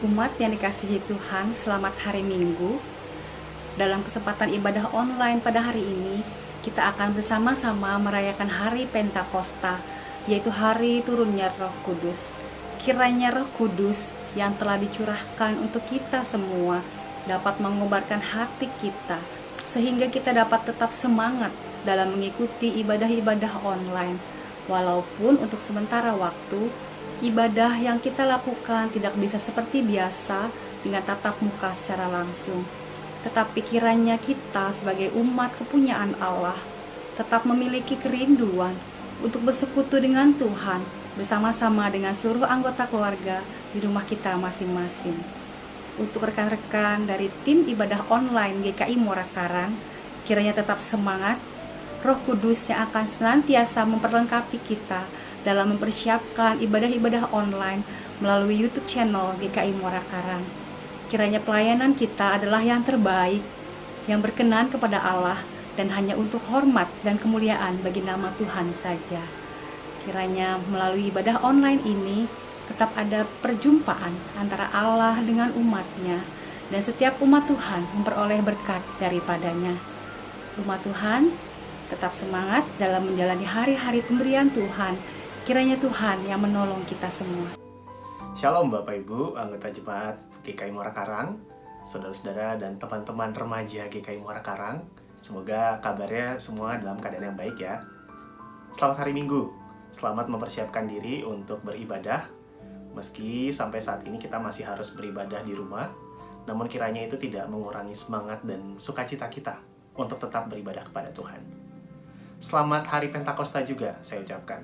Umat yang dikasihi Tuhan, selamat hari Minggu. Dalam kesempatan ibadah online pada hari ini, kita akan bersama-sama merayakan hari Pentakosta, yaitu hari turunnya Roh Kudus. Kiranya Roh Kudus yang telah dicurahkan untuk kita semua dapat mengobarkan hati kita, sehingga kita dapat tetap semangat dalam mengikuti ibadah-ibadah online. Walaupun untuk sementara waktu, ibadah yang kita lakukan tidak bisa seperti biasa dengan tatap muka secara langsung. Tetapi kiranya kita sebagai umat kepunyaan Allah tetap memiliki kerinduan untuk bersekutu dengan Tuhan bersama-sama dengan seluruh anggota keluarga di rumah kita masing-masing. Untuk rekan-rekan dari tim ibadah online GKI Muara Karang, kiranya tetap semangat. Roh Kudus yang akan senantiasa memperlengkapi kita dalam mempersiapkan ibadah-ibadah online melalui YouTube channel GKI Muara Karang. Kiranya pelayanan kita adalah yang terbaik, yang berkenan kepada Allah, dan hanya untuk hormat dan kemuliaan bagi nama Tuhan saja. Kiranya melalui ibadah online ini tetap ada perjumpaan antara Allah dengan umatnya, dan setiap umat Tuhan memperoleh berkat daripadanya. Umat Tuhan tetap semangat dalam menjalani hari-hari pemberian Tuhan. Kiranya Tuhan yang menolong kita semua. Shalom Bapak Ibu, anggota Jemaat GKI Muara Karang, saudara-saudara dan teman-teman remaja GKI Muara Karang. Semoga kabarnya semua dalam keadaan yang baik ya. Selamat hari Minggu, selamat mempersiapkan diri untuk beribadah. Meski sampai saat ini kita masih harus beribadah di rumah, namun kiranya itu tidak mengurangi semangat dan sukacita kita untuk tetap beribadah kepada Tuhan. Selamat Hari Pentakosta juga saya ucapkan.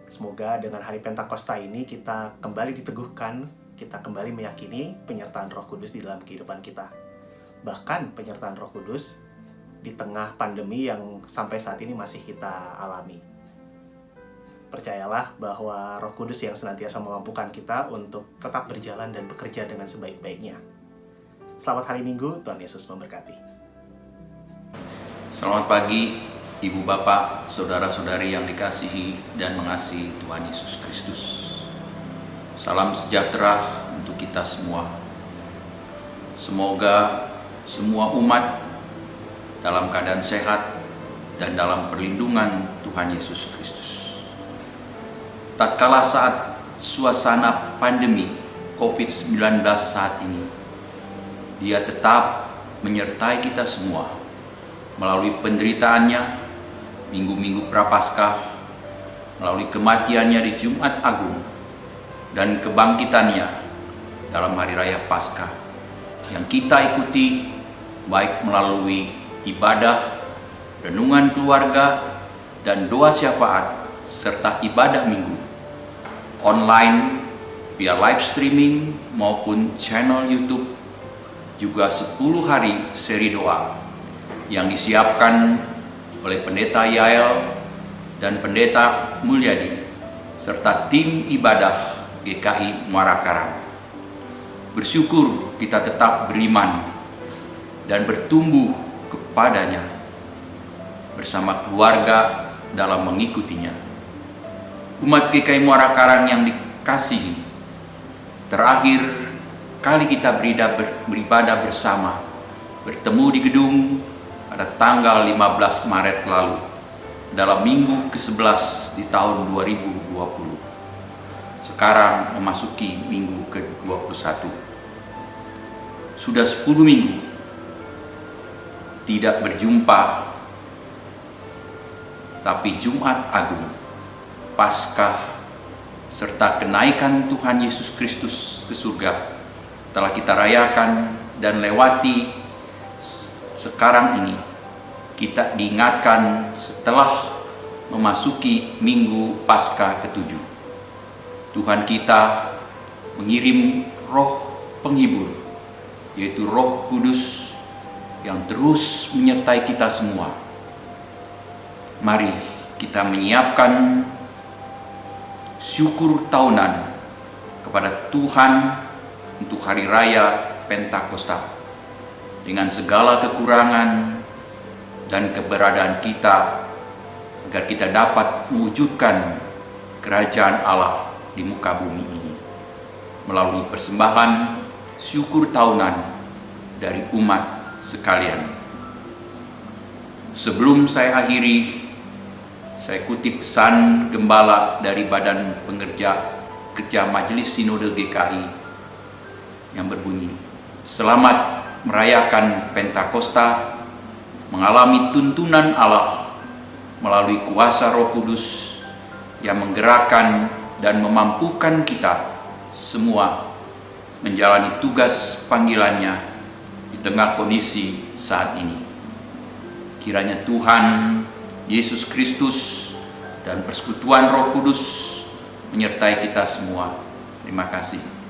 Semoga dengan hari Pentakosta ini kita kembali diteguhkan, kita kembali meyakini penyertaan Roh Kudus di dalam kehidupan kita. Bahkan penyertaan Roh Kudus di tengah pandemi yang sampai saat ini masih kita alami. Percayalah bahwa Roh Kudus yang senantiasa memampukan kita untuk tetap berjalan dan bekerja dengan sebaik-baiknya. Selamat hari Minggu, Tuhan Yesus memberkati. Selamat pagi, Ibu Bapak, saudara-saudari yang dikasihi dan mengasihi Tuhan Yesus Kristus. Salam sejahtera untuk kita semua. Semoga semua umat dalam keadaan sehat dan dalam perlindungan Tuhan Yesus Kristus. Tatkala saat suasana pandemi COVID-19 saat ini, Dia tetap menyertai kita semua melalui penderitaannya minggu-minggu Prapaskah, melalui kematiannya di Jumat Agung, dan kebangkitannya dalam Hari Raya Paskah yang kita ikuti baik melalui ibadah, renungan keluarga, dan doa syafaat, serta ibadah minggu online via live streaming maupun channel YouTube, juga 10 hari seri doa yang disiapkan oleh Pendeta Yael dan Pendeta Mulyadi serta tim ibadah GKI Muara Karang. Bersyukur kita tetap beriman dan bertumbuh kepadanya bersama keluarga dalam mengikutinya. Umat GKI Muara Karang yang dikasihi, terakhir kali kita beribadah bersama, bertemu di gedung pada tanggal 15 Maret lalu, dalam minggu ke-11 di tahun 2020. Sekarang memasuki minggu ke-21. Sudah 10 minggu tidak berjumpa, tapi Jumat Agung, Paskah, serta kenaikan Tuhan Yesus Kristus ke surga telah kita rayakan dan lewati. Sekarang ini kita diingatkan setelah memasuki minggu Paskah ke-7. Tuhan kita mengirim roh penghibur, yaitu Roh Kudus yang terus menyertai kita semua. Mari kita menyiapkan syukur tahunan kepada Tuhan untuk Hari Raya Pentakosta. Dengan segala kekurangan dan keberadaan kita, agar kita dapat mewujudkan kerajaan Allah di muka bumi ini. melalui persembahan syukur tahunan dari umat sekalian. Sebelum saya akhiri, saya kutip pesan gembala dari Badan Kerja Majelis Sinode GKI yang berbunyi, "Selamat merayakan Pentakosta, mengalami tuntunan Allah melalui kuasa Roh Kudus yang menggerakkan dan memampukan kita semua menjalani tugas panggilannya di tengah kondisi saat ini. Kiranya Tuhan Yesus Kristus dan persekutuan Roh Kudus menyertai kita semua. Terima kasih."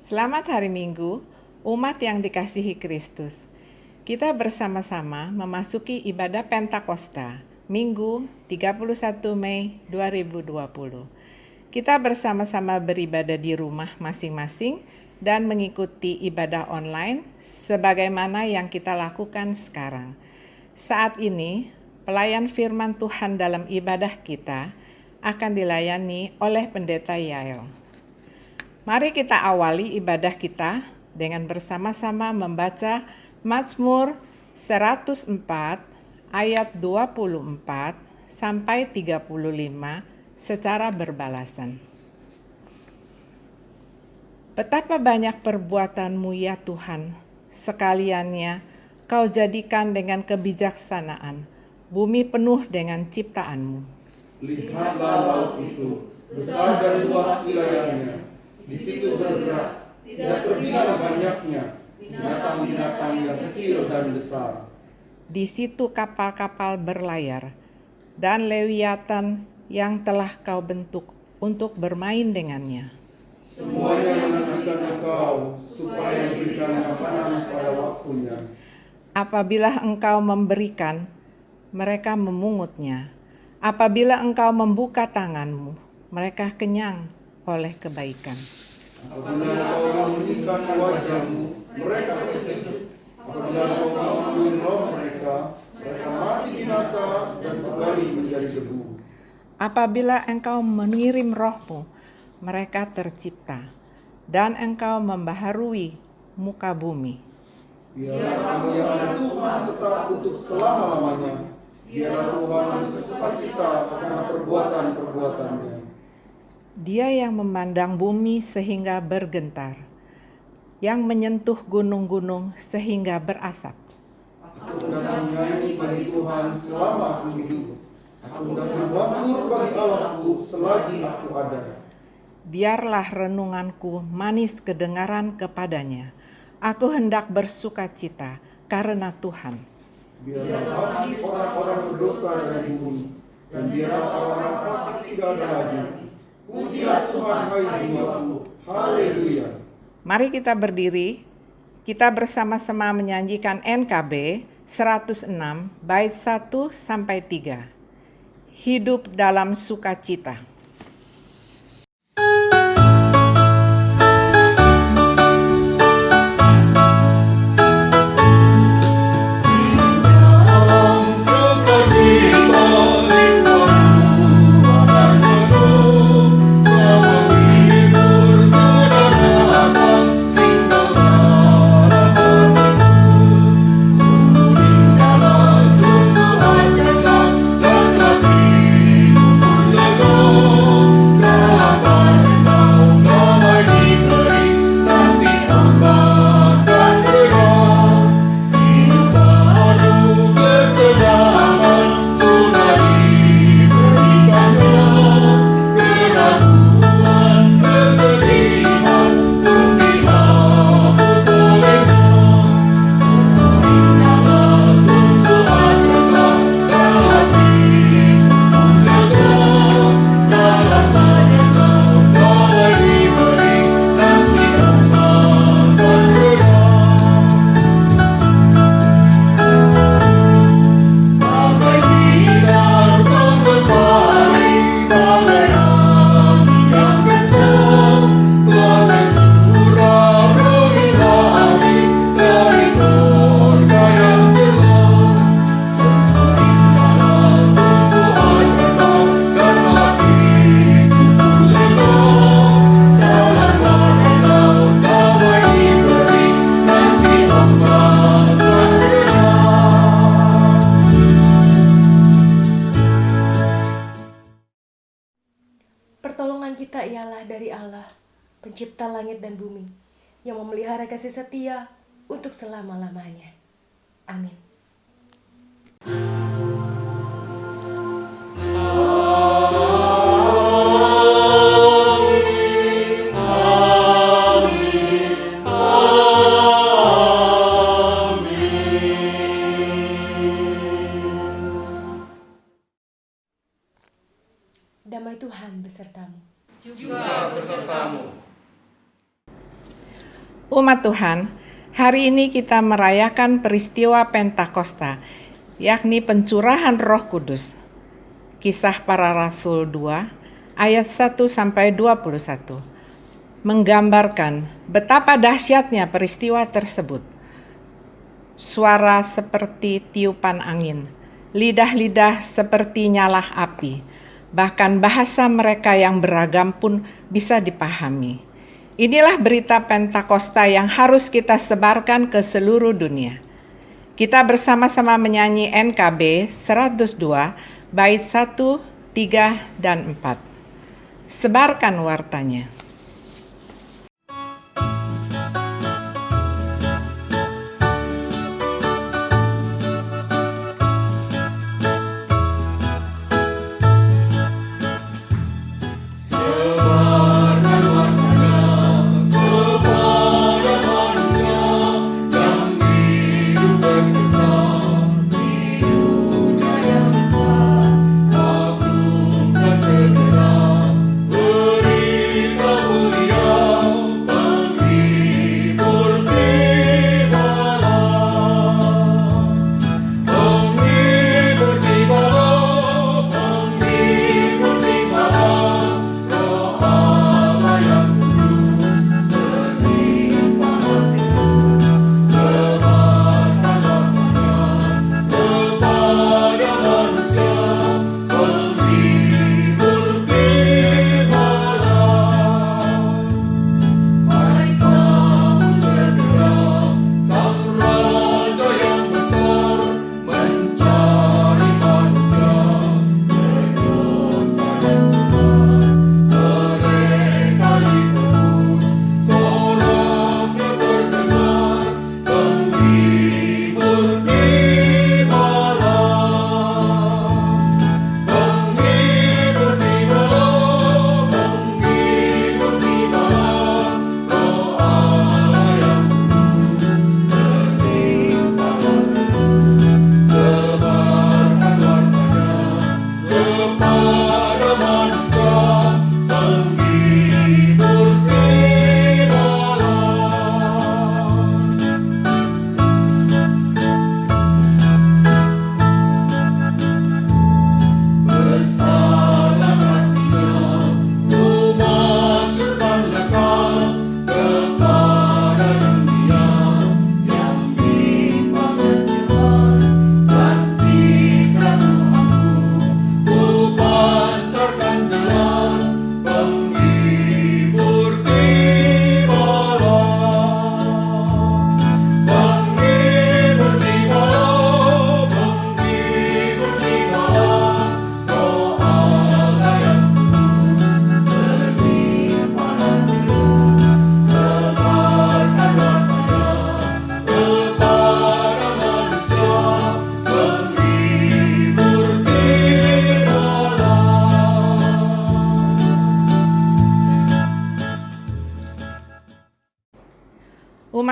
Selamat hari Minggu, umat yang dikasihi Kristus. Kita bersama-sama memasuki ibadah Pentakosta, Minggu 31 Mei 2020. Kita bersama-sama beribadah di rumah masing-masing dan mengikuti ibadah online sebagaimana yang kita lakukan sekarang. Saat ini, pelayan firman Tuhan dalam ibadah kita akan dilayani oleh Pendeta Yael. Mari kita awali ibadah kita dengan bersama-sama membaca Mazmur 104 ayat 24 sampai 35 secara berbalasan. Betapa banyak perbuatanmu ya Tuhan, sekaliannya Kau jadikan dengan kebijaksanaan, bumi penuh dengan ciptaanmu. Lihatlah laut itu, besar dan luas wilayahnya. Di situ bergerak, tidak terbilang banyaknya, binatang-binatang yang kecil dan besar. Di situ kapal-kapal berlayar, dan lewiatan yang telah Kau bentuk untuk bermain dengannya. Semuanya menantikan Engkau, supaya diberikan makanan pada waktunya. Apabila Engkau memberikan, mereka memungutnya. Apabila Engkau membuka tanganmu, mereka kenyang oleh kebaikan. Apabila Engkau menunjukkan wajahmu, mereka terkejut. Apabila Engkau mengambil roh mereka, mereka mati binasa dan kembali menjadi debu. Apabila Engkau mengirim roh-Mu, mereka tercipta, dan Engkau membaharui muka bumi. Biarlah kemuliaan Tuhan tetap untuk selama-lamanya. Biarlah Tuhan bersukacita karena perbuatan-perbuatannya. Dia yang memandang bumi sehingga bergentar, yang menyentuh gunung-gunung sehingga berasap. Aku hendak menyanyi bagi Tuhan selama aku hidup. Aku hendak bermazmur bagi Allahku selagi aku ada. Biarlah renunganku manis kedengaran kepadanya. Aku hendak bersukacita karena Tuhan. Biarlah habis orang-orang berdosa dari bumi, dan biarlah orang fasik tidak ada lagi. Pujilah Tuhan, hai jiwaku, Haleluya. Mari kita berdiri, kita bersama-sama menyanyikan NKB 106 bait 1 sampai 3. Hidup dalam sukacita. Pertolongan kita ialah dari Allah, pencipta langit dan bumi, yang memelihara kasih setia untuk selama-lamanya. Amin. Damai Tuhan besertamu. Juga besertamu. Umat Tuhan, hari ini kita merayakan peristiwa Pentakosta, yakni pencurahan Roh Kudus. Kisah Para Rasul 2 ayat 1 sampai 21 menggambarkan betapa dahsyatnya peristiwa tersebut. Suara seperti tiupan angin, lidah-lidah seperti nyala api, bahkan bahasa mereka yang beragam pun bisa dipahami. Inilah berita Pentakosta yang harus kita sebarkan ke seluruh dunia. Kita bersama-sama menyanyi NKB 102 bait 1, 3, dan 4. Sebarkan wartanya. Segera berita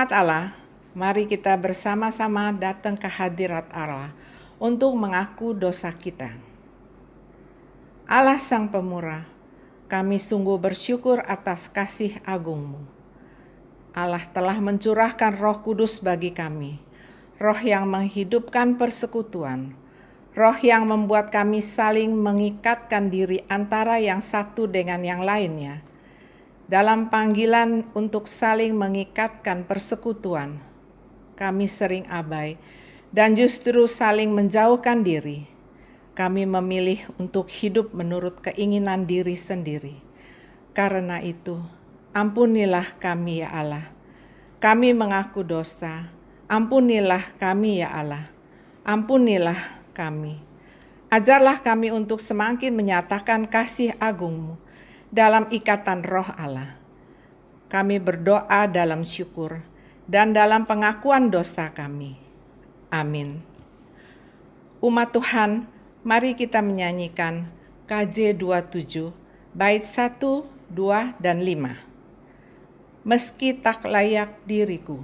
Umat Allah, mari kita bersama-sama datang ke hadirat Allah untuk mengaku dosa kita. Allah Sang Pemurah, kami sungguh bersyukur atas kasih agung-Mu. Allah telah mencurahkan Roh Kudus bagi kami, Roh yang menghidupkan persekutuan, Roh yang membuat kami saling mengikatkan diri antara yang satu dengan yang lainnya. Dalam panggilan untuk saling mengikatkan persekutuan, kami sering abai dan justru saling menjauhkan diri. Kami memilih untuk hidup menurut keinginan diri sendiri. Karena itu, ampunilah kami ya Allah. Kami mengaku dosa. Ampunilah kami ya Allah. Ampunilah kami. Ajarlah kami untuk semakin menyatakan kasih agung-Mu dalam ikatan Roh Allah. Kami berdoa dalam syukur dan dalam pengakuan dosa kami. Amin. Umat Tuhan, mari kita menyanyikan KJ 27, bait 1, 2, dan 5. Meski tak layak diriku.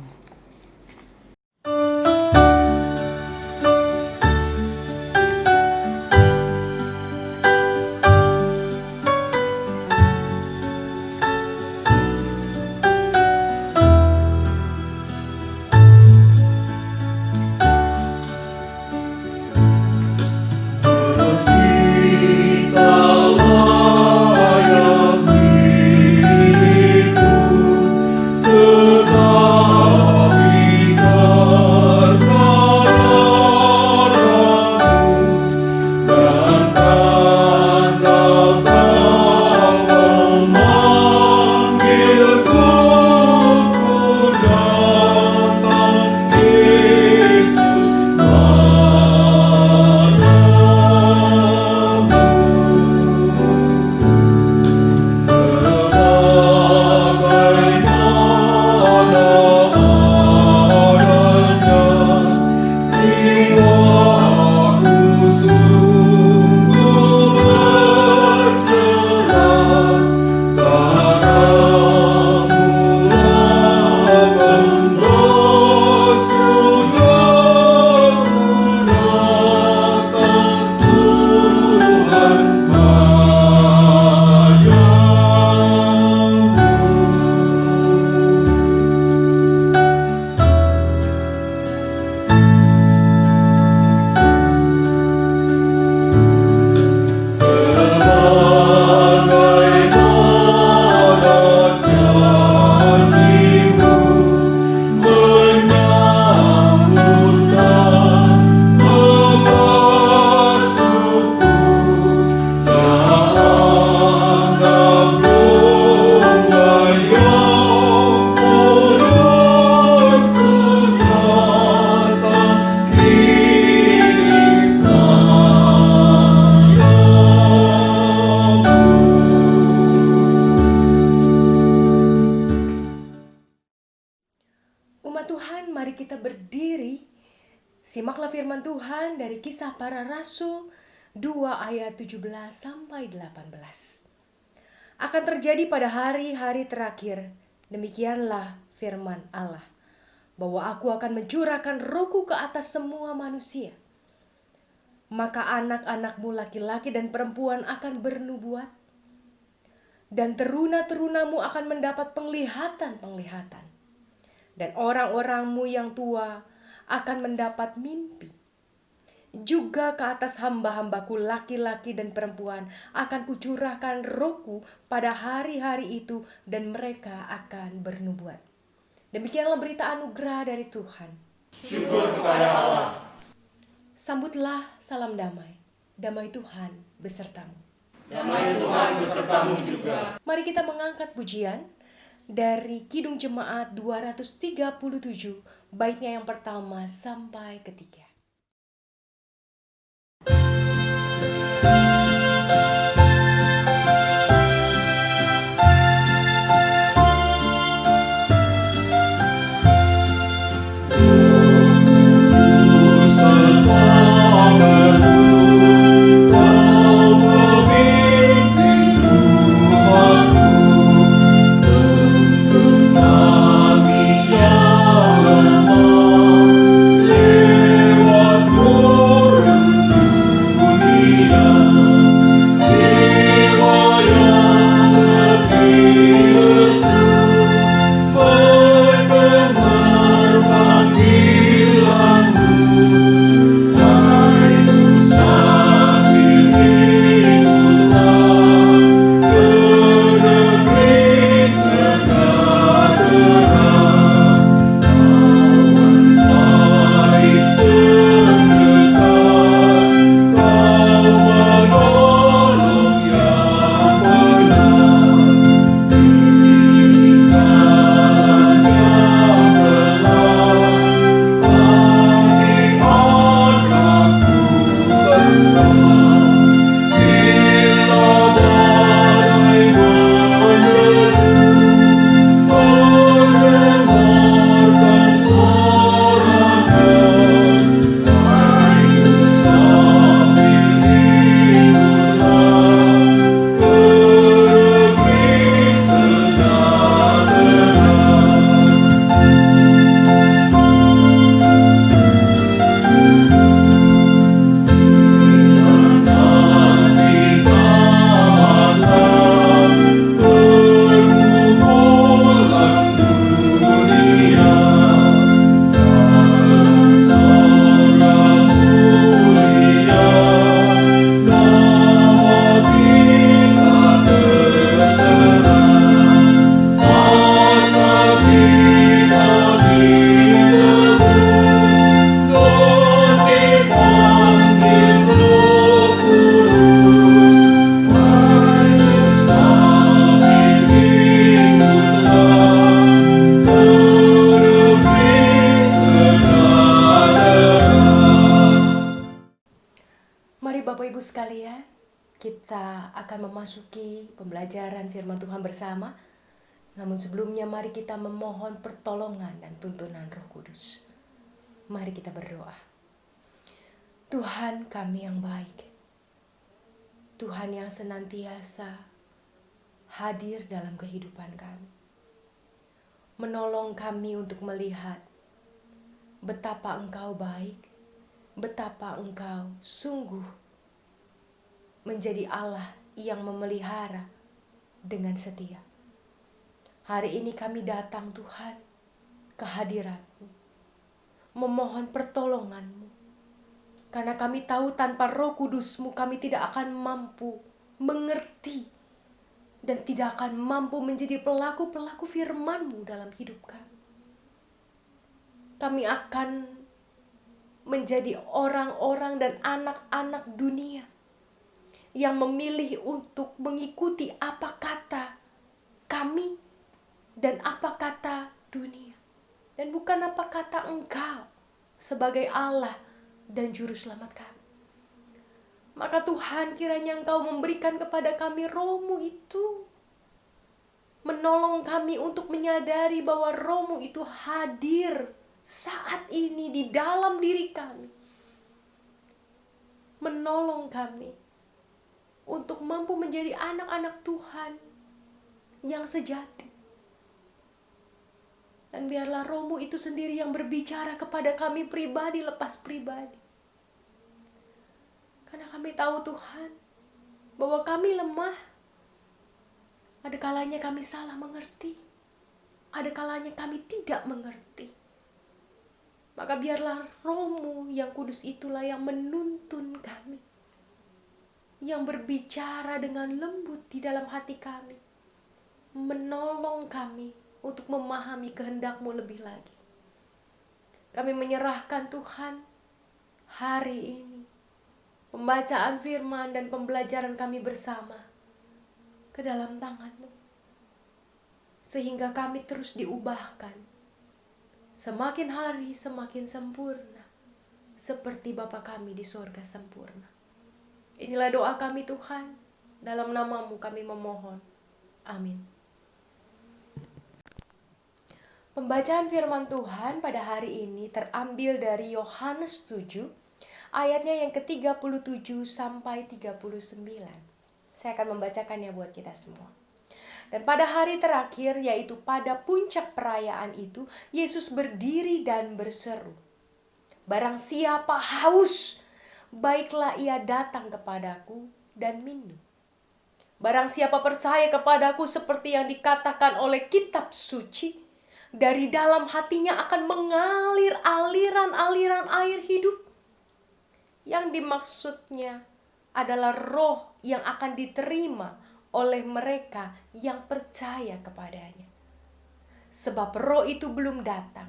Simaklah firman Tuhan dari Kisah Para Rasul 2 ayat 17 sampai 18. Akan terjadi pada hari-hari terakhir, demikianlah firman Allah, bahwa aku akan mencurahkan Rohku ke atas semua manusia. Maka anak-anakmu laki-laki dan perempuan akan bernubuat, dan teruna-terunamu akan mendapat penglihatan-penglihatan, dan orang-orangmu yang tua akan mendapat mimpi. Juga ke atas hamba-hambaku laki-laki dan perempuan akan kucurahkan Rohku pada hari-hari itu, dan mereka akan bernubuat. Demikianlah berita anugerah dari Tuhan. Syukur kepada Allah. Sambutlah salam damai. Damai Tuhan besertamu. Damai Tuhan besertamu juga. Mari kita mengangkat pujian dari Kidung Jemaat 237, baitnya yang pertama sampai ketiga. Kami yang Bapak Ibu sekalian, kita akan memasuki pembelajaran firman Tuhan bersama. Namun sebelumnya mari kita memohon pertolongan dan tuntunan Roh Kudus. Mari kita berdoa. Tuhan kami yang baik, Tuhan yang senantiasa hadir dalam kehidupan kami, menolong kami untuk melihat betapa Engkau baik, betapa Engkau sungguh menjadi Allah yang memelihara dengan setia. Hari ini kami datang Tuhan ke hadirat-Mu, memohon pertolongan-Mu. Karena kami tahu tanpa Roh Kudus-Mu kami tidak akan mampu mengerti dan tidak akan mampu menjadi pelaku-pelaku firman-Mu dalam hidup kami. Kami akan menjadi orang-orang dan anak-anak dunia yang memilih untuk mengikuti apa kata kami dan apa kata dunia, dan bukan apa kata Engkau sebagai Allah dan Juru Selamat kami. Maka Tuhan, kiranya Engkau memberikan kepada kami Roh-Mu itu, menolong kami untuk menyadari bahwa Roh-Mu itu hadir saat ini di dalam diri kami, menolong kami untuk mampu menjadi anak-anak Tuhan yang sejati. Dan biarlah Roh-Mu itu sendiri yang berbicara kepada kami pribadi lepas pribadi. Karena kami tahu Tuhan, bahwa kami lemah. Ada kalanya kami salah mengerti, ada kalanya kami tidak mengerti. Maka biarlah Roh-Mu yang kudus itulah yang menuntun kami, yang berbicara dengan lembut di dalam hati kami, menolong kami untuk memahami kehendak-Mu lebih lagi. Kami menyerahkan Tuhan hari ini pembacaan firman dan pembelajaran kami bersama ke dalam tangan-Mu, sehingga kami terus diubahkan, semakin hari semakin sempurna, seperti Bapa kami di sorga sempurna. Inilah doa kami Tuhan, dalam nama-Mu kami memohon. Amin. Pembacaan firman Tuhan pada hari ini terambil dari Yohanes 7, ayatnya yang ke-37 sampai 39. Saya akan membacakannya buat kita semua. Dan pada hari terakhir, yaitu pada puncak perayaan itu, Yesus berdiri dan berseru, "Barang siapa haus, baiklah ia datang kepadaku dan minum. Barang siapa percaya kepadaku seperti yang dikatakan oleh kitab suci, dari dalam hatinya akan mengalir aliran-aliran air hidup." Yang dimaksudnya adalah roh yang akan diterima oleh mereka yang percaya kepadanya. Sebab roh itu belum datang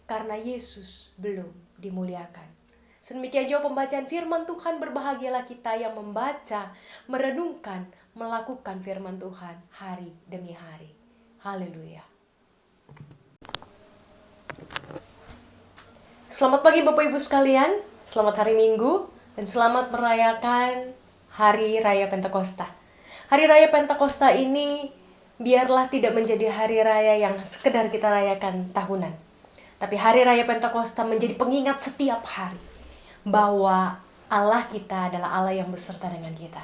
karena Yesus belum dimuliakan. Sedemikian jauh pembacaan firman Tuhan. Berbahagialah kita yang membaca, merenungkan, melakukan firman Tuhan hari demi hari. Haleluya. Selamat pagi Bapak Ibu sekalian, selamat hari Minggu, dan selamat merayakan Hari Raya Pentakosta. Hari Raya Pentakosta ini biarlah tidak menjadi hari raya yang sekedar kita rayakan tahunan, tapi Hari Raya Pentakosta menjadi pengingat setiap hari bahwa Allah kita adalah Allah yang beserta dengan kita.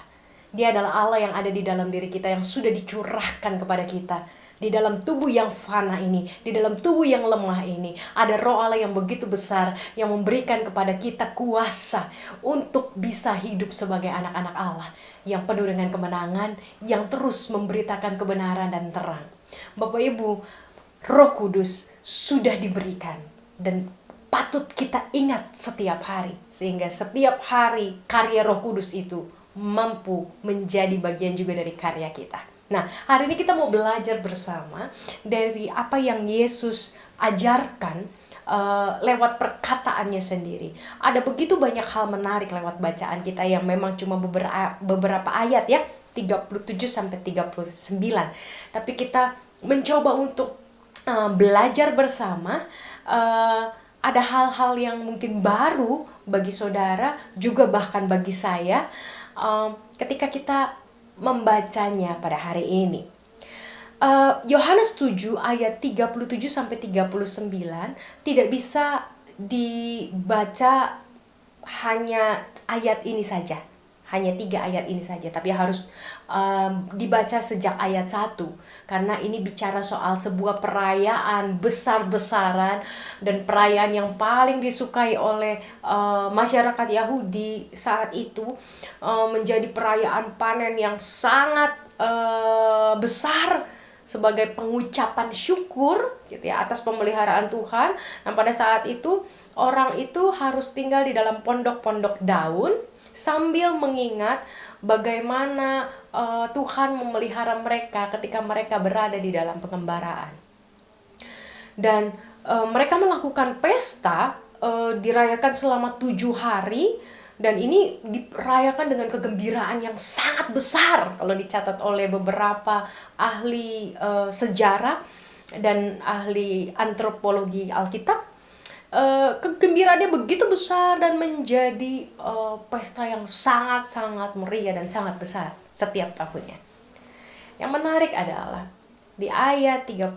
Dia adalah Allah yang ada di dalam diri kita, yang sudah dicurahkan kepada kita. Di dalam tubuh yang fana ini, di dalam tubuh yang lemah ini, ada roh Allah yang begitu besar, yang memberikan kepada kita kuasa untuk bisa hidup sebagai anak-anak Allah, yang penuh dengan kemenangan, yang terus memberitakan kebenaran dan terang. Bapak Ibu, Roh Kudus sudah diberikan dan patut kita ingat setiap hari, sehingga setiap hari karya Roh Kudus itu mampu menjadi bagian juga dari karya kita. Nah, hari ini kita mau belajar bersama dari apa yang Yesus ajarkan lewat perkataannya sendiri. Ada begitu banyak hal menarik lewat bacaan kita yang memang cuma beberapa ayat ya, 37 sampai 39. Tapi kita mencoba untuk belajar bersama ada hal-hal yang mungkin baru bagi saudara, juga bahkan bagi saya, ketika kita membacanya pada hari ini. Yohanes 7 ayat 37-39 tidak bisa dibaca hanya ayat ini saja, hanya 3 ayat ini saja, tapi harus dibaca sejak ayat 1, karena ini bicara soal sebuah perayaan besar-besaran dan perayaan yang paling disukai oleh masyarakat Yahudi saat itu, menjadi perayaan panen yang sangat besar sebagai pengucapan syukur gitu ya, atas pemeliharaan Tuhan. Nah, pada saat itu orang itu harus tinggal di dalam pondok-pondok daun sambil mengingat bagaimana Tuhan memelihara mereka ketika mereka berada di dalam pengembaraan. Dan mereka melakukan pesta, dirayakan selama 7 hari. Dan ini dirayakan dengan kegembiraan yang sangat besar kalau dicatat oleh beberapa ahli sejarah dan ahli antropologi Alkitab. Kegembiraannya begitu besar dan menjadi pesta yang sangat-sangat meriah dan sangat besar setiap tahunnya. Yang menarik adalah di ayat 37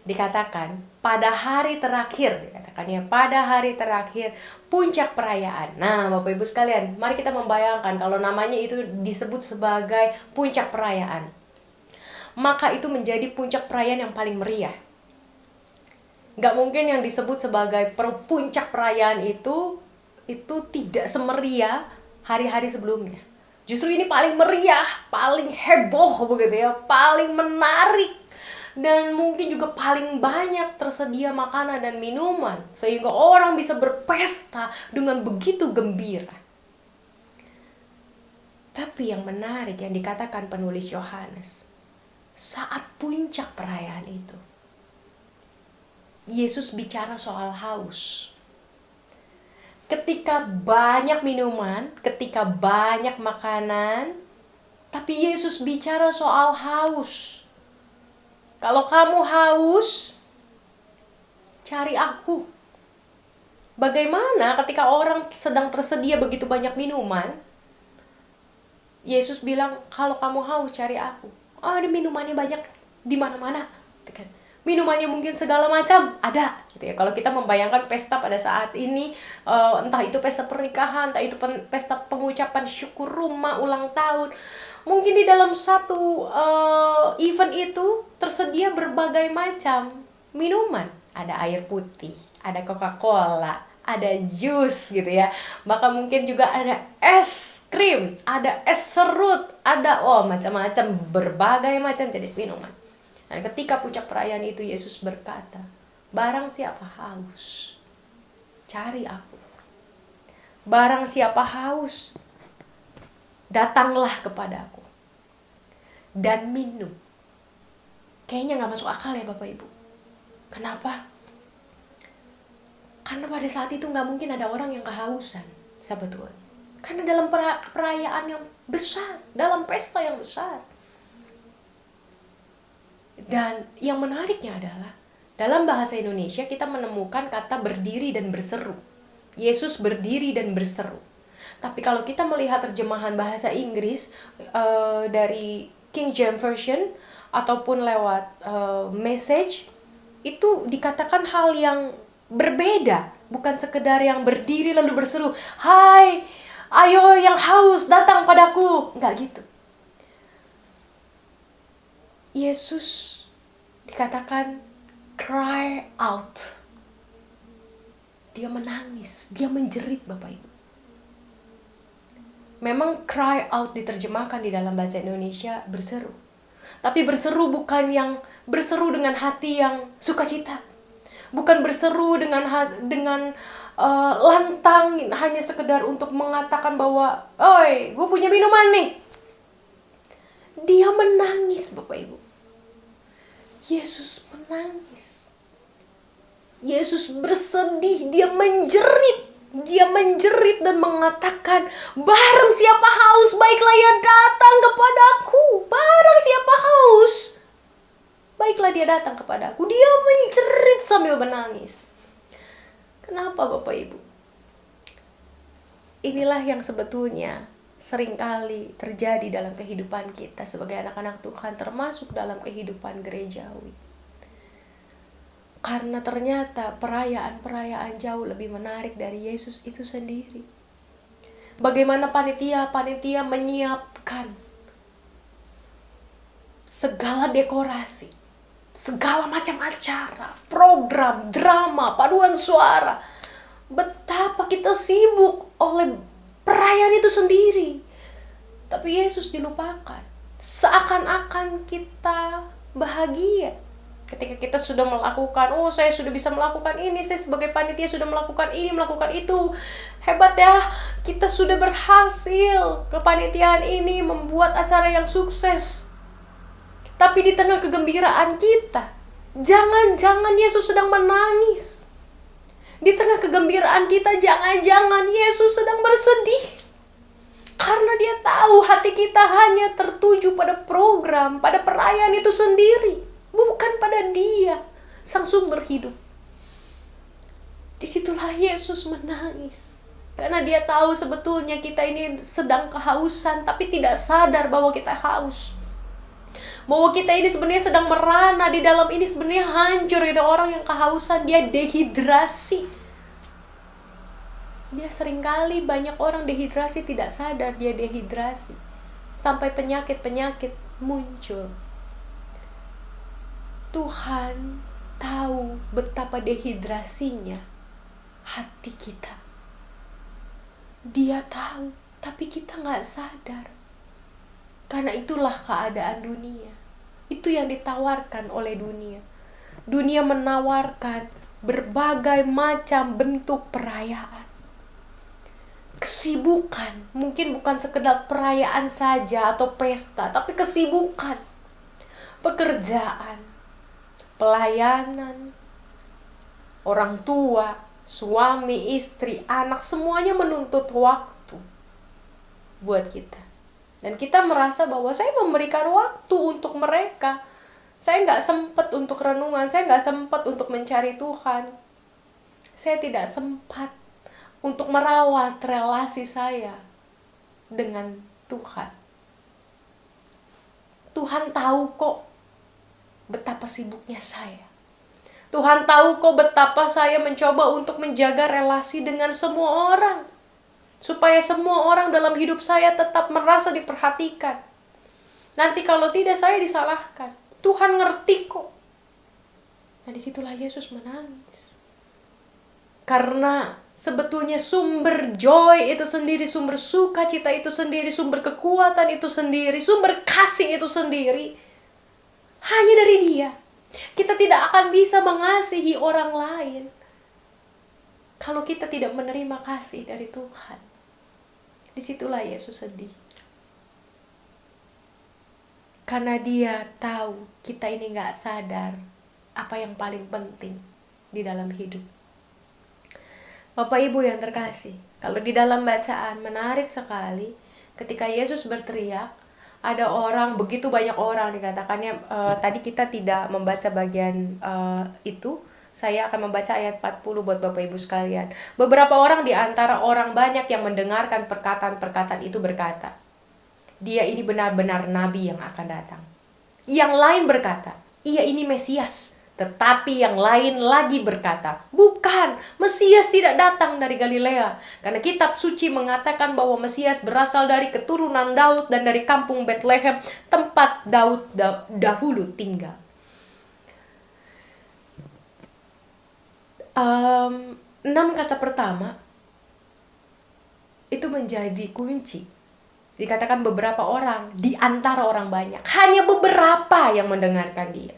dikatakan pada hari terakhir, dikatakannya pada hari terakhir puncak perayaan. Nah, Bapak Ibu sekalian, mari kita membayangkan kalau namanya itu disebut sebagai puncak perayaan, maka itu menjadi puncak perayaan yang paling meriah. Gak mungkin yang disebut sebagai puncak perayaan itu tidak semeriah hari-hari sebelumnya. Justru ini paling meriah, paling heboh begitu ya, paling menarik. Dan mungkin juga paling banyak tersedia makanan dan minuman, sehingga orang bisa berpesta dengan begitu gembira. Tapi yang menarik yang dikatakan penulis Yohanes, saat puncak perayaan itu, Yesus bicara soal haus. Ketika banyak minuman, ketika banyak makanan, tapi Yesus bicara soal haus. Kalau kamu haus, cari aku. Bagaimana ketika orang sedang tersedia begitu banyak minuman? Yesus bilang, kalau kamu haus, cari aku. Oh, ada minumannya banyak di mana-mana. Minumannya mungkin segala macam ada. Gitu ya. Kalau kita membayangkan pesta pada saat ini, entah itu pesta pernikahan, entah itu pesta pengucapan syukur rumah, ulang tahun, mungkin di dalam satu event itu tersedia berbagai macam minuman. Ada air putih, ada Coca-Cola, ada jus gitu ya. Bahkan mungkin juga ada es krim, ada es serut, ada macam-macam, berbagai macam jenis minuman. Dan ketika puncak perayaan itu Yesus berkata, barang siapa haus, cari aku. Barang siapa haus, datanglah kepadaku dan minum. Kayaknya gak masuk akal ya Bapak Ibu. Kenapa? Karena pada saat itu gak mungkin ada orang yang kehausan, sahabat Tuhan. Karena dalam perayaan yang besar, dalam pesta yang besar. Dan yang menariknya adalah dalam bahasa Indonesia kita menemukan kata berdiri dan berseru. Yesus berdiri dan berseru. Tapi kalau kita melihat terjemahan bahasa Inggris dari King James Version ataupun lewat message, itu dikatakan hal yang berbeda. Bukan sekedar yang berdiri lalu berseru, hai, ayo yang haus datang padaku. Enggak gitu. Yesus dikatakan cry out. Dia menangis, dia menjerit Bapak Ibu. Memang cry out diterjemahkan di dalam bahasa Indonesia berseru. Tapi berseru bukan yang berseru dengan hati yang sukacita. Bukan berseru dengan lantang hanya sekedar untuk mengatakan bahwa, oi, gue punya minuman nih. Dia menangis Bapak Ibu. Yesus menangis. Yesus bersedih, dia menjerit. Dia menjerit dan mengatakan, barang siapa haus, baiklah ia datang kepadaku. Barang siapa haus, baiklah dia datang kepadaku. Dia menjerit sambil menangis. Kenapa Bapak Ibu? Inilah yang sebetulnya seringkali terjadi dalam kehidupan kita sebagai anak-anak Tuhan, termasuk dalam kehidupan gerejawi. Karena ternyata perayaan-perayaan jauh lebih menarik dari Yesus itu sendiri. Bagaimana panitia-panitia menyiapkan segala dekorasi, segala macam acara, program, drama, paduan suara. Betapa kita sibuk oleh perayaan itu sendiri. Tapi Yesus dilupakan. Seakan-akan kita bahagia ketika kita sudah melakukan, saya sudah bisa melakukan ini, saya sebagai panitia sudah melakukan ini, melakukan itu. Hebat ya, kita sudah berhasil kepanitiaan ini membuat acara yang sukses. Tapi di tengah kegembiraan kita, jangan-jangan Yesus sedang menangis. Di tengah kegembiraan kita, jangan-jangan Yesus sedang bersedih. Karena dia tahu hati kita hanya tertuju pada program, pada perayaan itu sendiri. Bukan pada dia, sang sumber hidup. Disitulah Yesus menangis. Karena dia tahu sebetulnya kita ini sedang kehausan, tapi tidak sadar bahwa kita haus. Bahwa kita ini sebenarnya sedang merana, di dalam ini sebenarnya hancur gitu. Orang yang kehausan, dia dehidrasi. Dia seringkali banyak orang dehidrasi tidak sadar dia dehidrasi. Sampai penyakit-penyakit muncul. Tuhan tahu betapa dehidrasinya hati kita. Dia tahu, tapi kita gak sadar. Karena itulah keadaan dunia. Itu yang ditawarkan oleh dunia. Dunia menawarkan berbagai macam bentuk perayaan. Kesibukan, mungkin bukan sekedar perayaan saja atau pesta, tapi kesibukan. Pekerjaan, pelayanan, orang tua, suami, istri, anak, semuanya menuntut waktu buat kita. Dan kita merasa bahwa saya memberikan waktu untuk mereka. Saya gak sempat untuk renungan, saya gak sempat untuk mencari Tuhan. Saya tidak sempat untuk merawat relasi saya dengan Tuhan. Tuhan tahu kok betapa sibuknya saya. Tuhan tahu kok betapa saya mencoba untuk menjaga relasi dengan semua orang. Supaya semua orang dalam hidup saya tetap merasa diperhatikan. Nanti kalau tidak, saya disalahkan. Tuhan ngerti kok. Nah, disitulah Yesus menangis. Karena sebetulnya sumber joy itu sendiri, sumber sukacita itu sendiri, sumber kekuatan itu sendiri, sumber kasih itu sendiri, hanya dari Dia. Kita tidak akan bisa mengasihi orang lain kalau kita tidak menerima kasih dari Tuhan. Disitulah Yesus sedih. Karena Dia tahu kita ini gak sadar apa yang paling penting di dalam hidup. Bapak Ibu yang terkasih, kalau di dalam bacaan menarik sekali ketika Yesus berteriak, ada orang, begitu banyak orang dikatakannya, tadi kita tidak membaca bagian itu. Saya akan membaca ayat 40 buat Bapak Ibu sekalian. Beberapa orang di antara orang banyak yang mendengarkan perkataan-perkataan itu berkata, dia ini benar-benar nabi yang akan datang. Yang lain berkata, ia ini Mesias. Tetapi yang lain lagi berkata, bukan, Mesias tidak datang dari Galilea. Karena kitab suci mengatakan bahwa Mesias berasal dari keturunan Daud dan dari kampung Betlehem, tempat Daud dahulu tinggal. 6 kata pertama itu menjadi kunci. Dikatakan beberapa orang di antara orang banyak, hanya beberapa yang mendengarkan dia.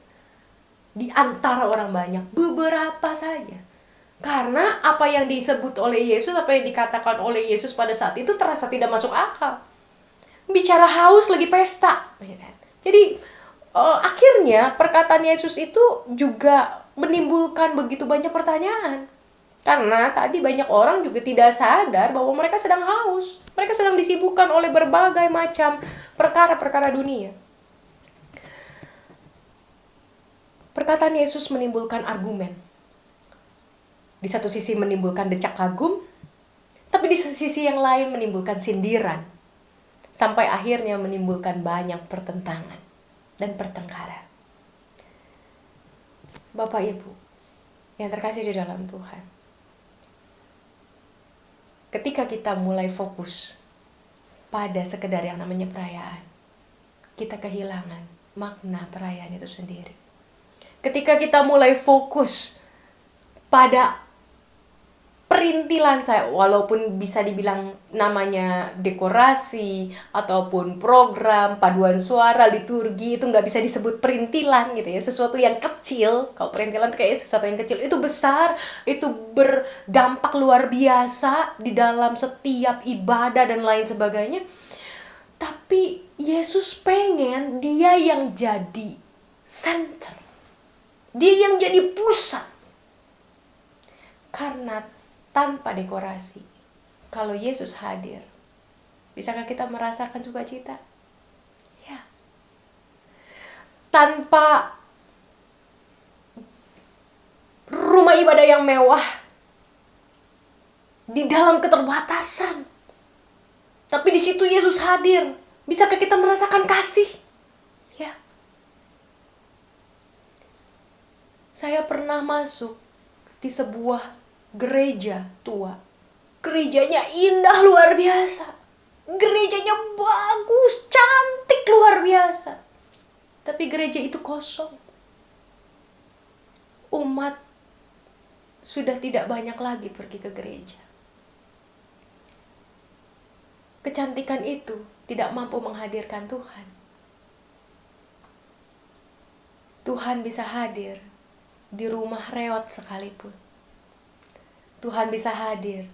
Di antara orang banyak, beberapa saja. Karena apa yang disebut oleh Yesus, apa yang dikatakan oleh Yesus pada saat itu terasa tidak masuk akal. Bicara haus lagi pesta. Jadi akhirnya perkataan Yesus itu juga menimbulkan begitu banyak pertanyaan. Karena tadi banyak orang juga tidak sadar bahwa mereka sedang haus. Mereka sedang disibukkan oleh berbagai macam perkara-perkara dunia. Perkataan Yesus menimbulkan argumen. Di satu sisi menimbulkan decak kagum, tapi di sisi yang lain menimbulkan sindiran. Sampai akhirnya menimbulkan banyak pertentangan dan pertengkaran. Bapak Ibu yang terkasih di dalam Tuhan, ketika kita mulai fokus pada sekedar yang namanya perayaan, kita kehilangan makna perayaan itu sendiri. Ketika kita mulai fokus pada perintilan saya, walaupun bisa dibilang namanya dekorasi ataupun program, paduan suara, liturgi, itu nggak bisa disebut perintilan gitu ya, sesuatu yang kecil. Kalau perintilan itu kayak sesuatu yang kecil, itu besar, itu berdampak luar biasa di dalam setiap ibadah dan lain sebagainya. Tapi Yesus pengen dia yang jadi center, dia yang jadi pusat. Karena tanpa dekorasi, kalau Yesus hadir, bisakah kita merasakan sukacita? Ya. Tanpa rumah ibadah yang mewah, di dalam keterbatasan, tapi di situ Yesus hadir, bisakah kita merasakan kasih? Ya. Saya pernah masuk di sebuah gereja tua. Gerejanya indah luar biasa. Gerejanya bagus, cantik luar biasa. Tapi gereja itu kosong. Umat sudah tidak banyak lagi pergi ke gereja. Kecantikan itu tidak mampu menghadirkan Tuhan. Tuhan bisa hadir di rumah reot sekalipun. Tuhan bisa hadir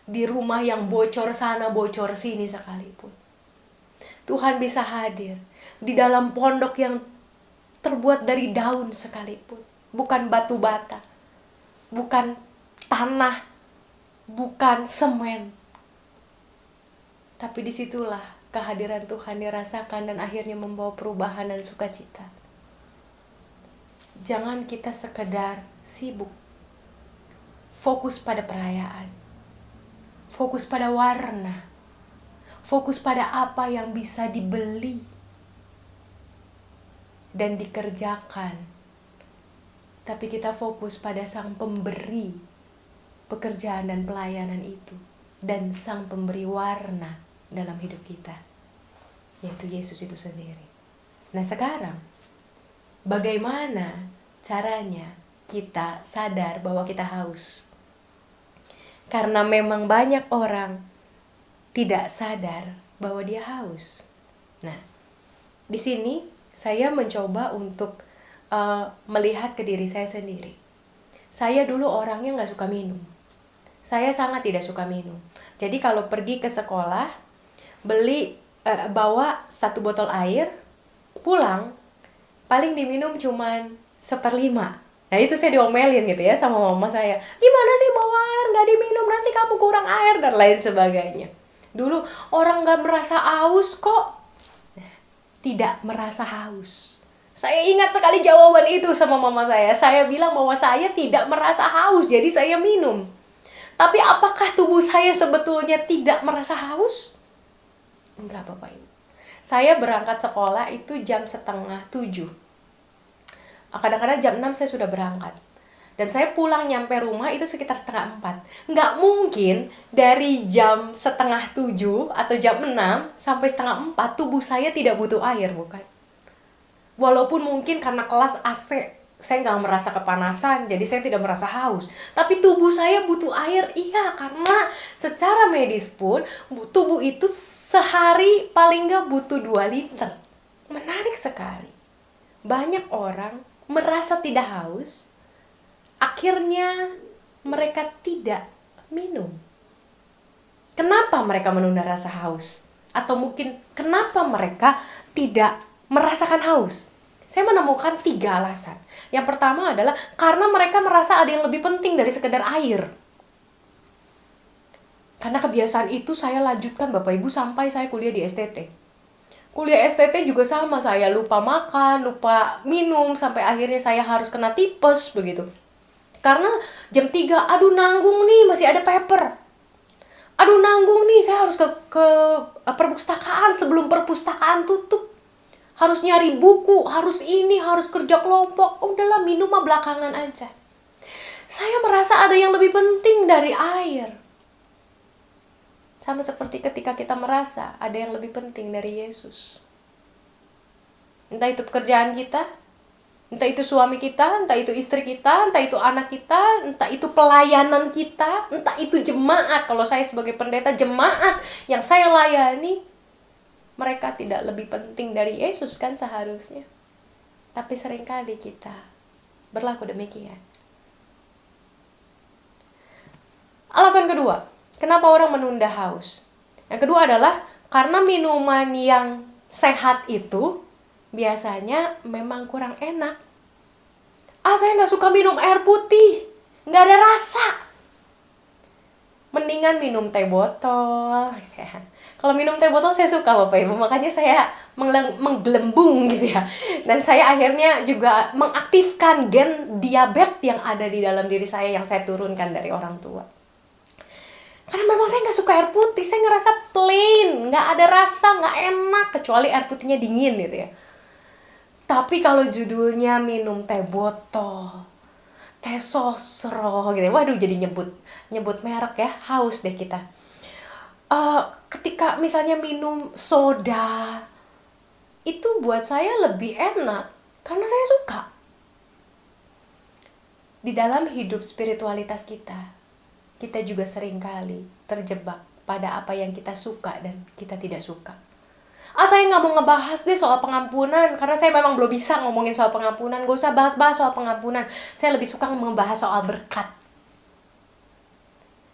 di rumah yang bocor sana, bocor sini sekalipun. Tuhan bisa hadir di dalam pondok yang terbuat dari daun sekalipun. Bukan batu bata, bukan tanah, bukan semen. Tapi disitulah kehadiran Tuhan dirasakan dan akhirnya membawa perubahan dan sukacita. Jangan kita sekedar sibuk fokus pada perayaan, fokus pada warna, fokus pada apa yang bisa dibeli dan dikerjakan. Tapi kita fokus pada Sang Pemberi pekerjaan dan pelayanan itu, dan Sang Pemberi warna dalam hidup kita, yaitu Yesus itu sendiri. Nah sekarang, bagaimana caranya kita sadar bahwa kita haus? Karena memang banyak orang tidak sadar bahwa dia haus. Nah, di sini saya mencoba untuk melihat ke diri saya sendiri. Saya dulu orangnya nggak suka minum. Saya sangat tidak suka minum. Jadi kalau pergi ke sekolah, bawa 1 botol air, pulang, paling diminum cuman 1/5. Nah itu saya diomelin gitu ya sama mama saya. Gimana sih bawa air gak diminum, nanti kamu kurang air dan lain sebagainya. Dulu orang gak merasa haus kok. Nah, tidak merasa haus. Saya ingat sekali jawaban itu sama mama saya. Saya bilang bahwa saya tidak merasa haus, jadi saya minum. Tapi apakah tubuh saya sebetulnya tidak merasa haus? Enggak Bapak Ibu. Saya berangkat sekolah itu jam 6:30. Kadang-kadang jam 6 saya sudah berangkat. Dan saya pulang nyampe rumah itu sekitar 3:30. Nggak mungkin dari jam 6:30 atau jam 6 sampai 3:30 tubuh saya tidak butuh air, bukan? Walaupun mungkin karena kelas AC, saya nggak merasa kepanasan, jadi saya tidak merasa haus. Tapi tubuh saya butuh air, iya, karena secara medis pun tubuh itu sehari paling nggak butuh 2 liter. Menarik sekali. Banyak orang merasa tidak haus, akhirnya mereka tidak minum. Kenapa mereka menunda rasa haus? Atau mungkin kenapa mereka tidak merasakan haus? Saya menemukan 3 alasan. Yang pertama adalah karena mereka merasa ada yang lebih penting dari sekedar air. Karena kebiasaan itu saya lanjutkan Bapak Ibu sampai saya kuliah di STT. Kuliah STT juga sama, saya lupa makan, lupa minum, sampai akhirnya saya harus kena tipes begitu. Karena jam 3, aduh nanggung nih, masih ada paper. Aduh nanggung nih, saya harus ke perpustakaan sebelum perpustakaan tutup. Harus nyari buku, harus ini, harus kerja kelompok. Udahlah, minum mah belakangan aja. Saya merasa ada yang lebih penting dari air. Sama seperti ketika kita merasa ada yang lebih penting dari Yesus. Entah itu pekerjaan kita, entah itu suami kita, entah itu istri kita, entah itu anak kita, entah itu pelayanan kita, entah itu jemaat. Kalau saya sebagai pendeta jemaat yang saya layani, mereka tidak lebih penting dari Yesus kan seharusnya. Tapi seringkali kita berlaku demikian. Alasan kedua, kenapa orang menunda haus? Yang kedua adalah karena minuman yang sehat itu biasanya memang kurang enak. Saya nggak suka minum air putih, nggak ada rasa. Mendingan minum teh botol. Kalau minum teh botol saya suka Bapak Ibu, makanya saya menggelembung gitu ya. Dan saya akhirnya juga mengaktifkan gen diabetes yang ada di dalam diri saya yang saya turunkan dari orang tua. Karena memang saya nggak suka air putih, saya ngerasa plain, nggak ada rasa, nggak enak, kecuali air putihnya dingin gitu ya. Tapi kalau judulnya minum teh botol, teh sosro gitu ya, waduh jadi nyebut merek ya, haus deh kita. Ketika misalnya minum soda, itu buat saya lebih enak, karena saya suka. Di dalam hidup spiritualitas kita juga seringkali terjebak pada apa yang kita suka dan kita tidak suka. Saya nggak mau ngebahas deh soal pengampunan, karena saya memang belum bisa ngomongin soal pengampunan. Gak usah bahas-bahas soal pengampunan. Saya lebih suka membahas soal berkat.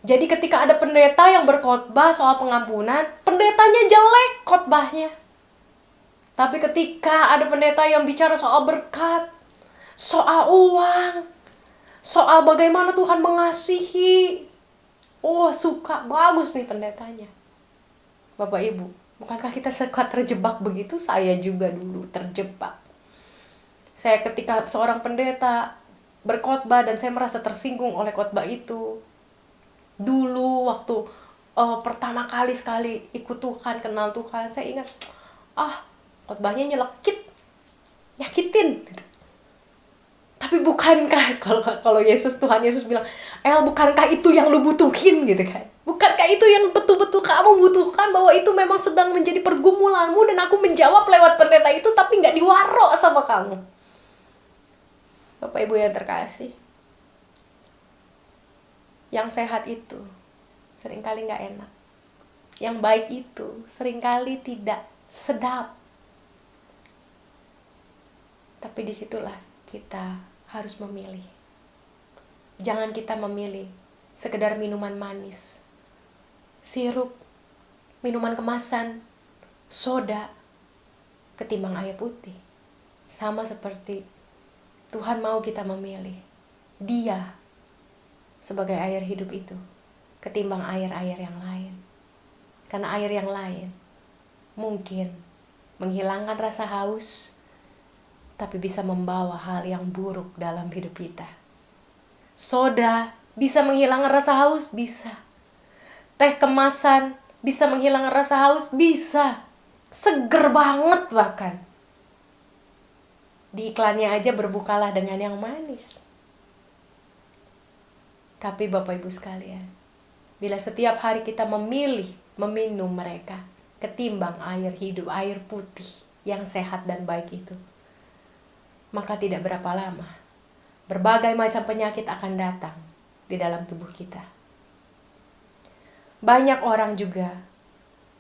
Jadi ketika ada pendeta yang berkhotbah soal pengampunan, pendetanya jelek khotbahnya. Tapi ketika ada pendeta yang bicara soal berkat, soal uang, soal bagaimana Tuhan mengasihi, suka, bagus nih pendetanya. Bapak Ibu, bukankah kita suka terjebak begitu? Saya juga dulu terjebak. Saya ketika seorang pendeta berkhotbah dan saya merasa tersinggung oleh khotbah itu. Dulu waktu pertama kali ikut Tuhan, kenal Tuhan, saya ingat, khotbahnya nyelekit, nyakitin. Tapi bukankah kalau Tuhan Yesus bilang, bukankah itu yang lu butuhin gitu kan? Bukankah itu yang betul-betul kamu butuhkan, bahwa itu memang sedang menjadi pergumulanmu, dan aku menjawab lewat pendeta itu tapi gak diwarok sama kamu. Bapak Ibu yang terkasih, yang sehat itu seringkali gak enak, yang baik itu seringkali tidak sedap. Tapi disitulah kita harus memilih. Jangan kita memilih sekedar minuman manis, sirup, minuman kemasan, soda, ketimbang air putih. Sama seperti Tuhan mau kita memilih Dia sebagai air hidup itu, ketimbang air-air yang lain. Karena air yang lain mungkin menghilangkan rasa haus, tapi bisa membawa hal yang buruk dalam hidup kita. Soda bisa menghilangkan rasa haus, bisa. Teh kemasan bisa menghilangkan rasa haus, bisa. Seger banget bahkan. Di iklannya aja berbukalah dengan yang manis. Tapi Bapak Ibu sekalian, bila setiap hari kita memilih meminum mereka ketimbang air hidup, air putih yang sehat dan baik itu, maka tidak berapa lama berbagai macam penyakit akan datang di dalam tubuh kita. Banyak orang juga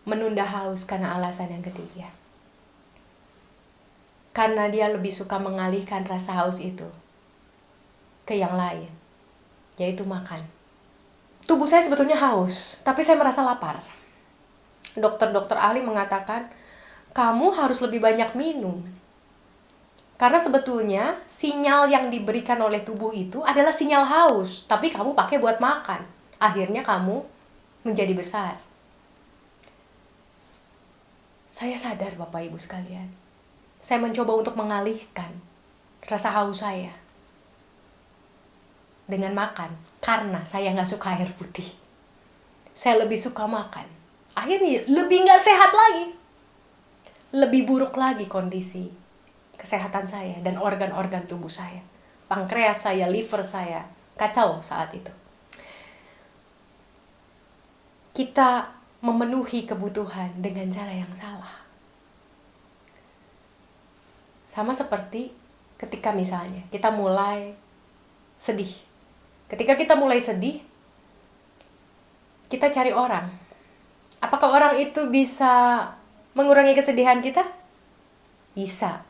menunda haus karena alasan yang ketiga. Karena dia lebih suka mengalihkan rasa haus itu ke yang lain, yaitu makan. Tubuh saya sebetulnya haus, tapi saya merasa lapar. Dokter-dokter ahli mengatakan, kamu harus lebih banyak minum. Karena sebetulnya sinyal yang diberikan oleh tubuh itu adalah sinyal haus, tapi kamu pakai buat makan. Akhirnya kamu menjadi besar. Saya sadar Bapak Ibu sekalian, saya mencoba untuk mengalihkan rasa haus saya. dengan makan. Karena saya nggak suka air putih. Saya lebih suka makan. Akhirnya lebih nggak sehat lagi. Lebih buruk lagi kondisi kesehatan saya dan organ-organ tubuh saya. Pankreas saya, liver saya, kacau saat itu. Kita memenuhi kebutuhan dengan cara yang salah. Sama seperti ketika misalnya kita mulai sedih. Ketika kita mulai sedih, kita cari orang. Apakah orang itu bisa mengurangi kesedihan kita? Bisa.